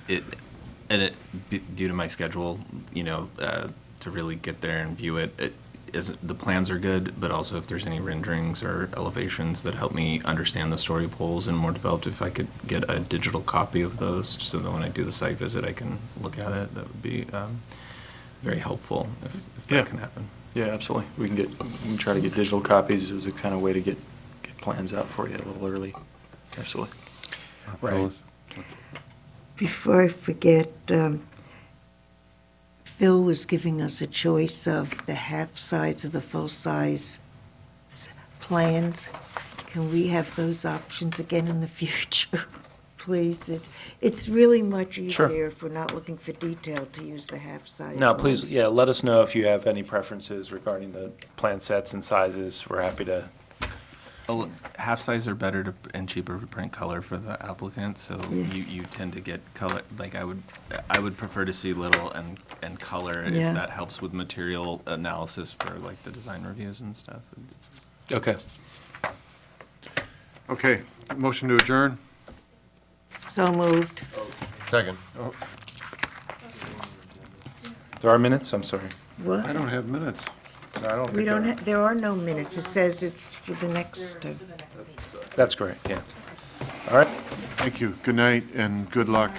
due to my schedule, to really get there and view it, the plans are good, but also if there's any renderings or elevations that help me understand the story polls and more developed, if I could get a digital copy of those, so that when I do the site visit, I can look at it, that would be very helpful if Yeah. that can happen. Yeah, absolutely. We can try to get digital copies as a kind of way to get plans out for you a little early. Absolutely. Right. Phyllis? Before I forget, Phil was giving us a choice of the half size of the full-size plans. Can we have those options again in the future, please? It's really much Sure. easier if we're not looking for detail to use the half-size. No, please, ones. yeah, let us know if you have any preferences regarding the plan sets and sizes. We're happy to, Half size are better and cheaper to print color for the applicant, so Yeah. you tend to get color, like I would prefer to see little and color if Yeah. that helps with material analysis for like the design reviews and stuff. okay. Okay, motion to adjourn? So moved. Second. There are minutes, I'm sorry. I What? don't have minutes. No, I don't We don't have, there are no minutes. It says it's for the next, That's correct, yeah. All right. Thank you. Good night and good luck.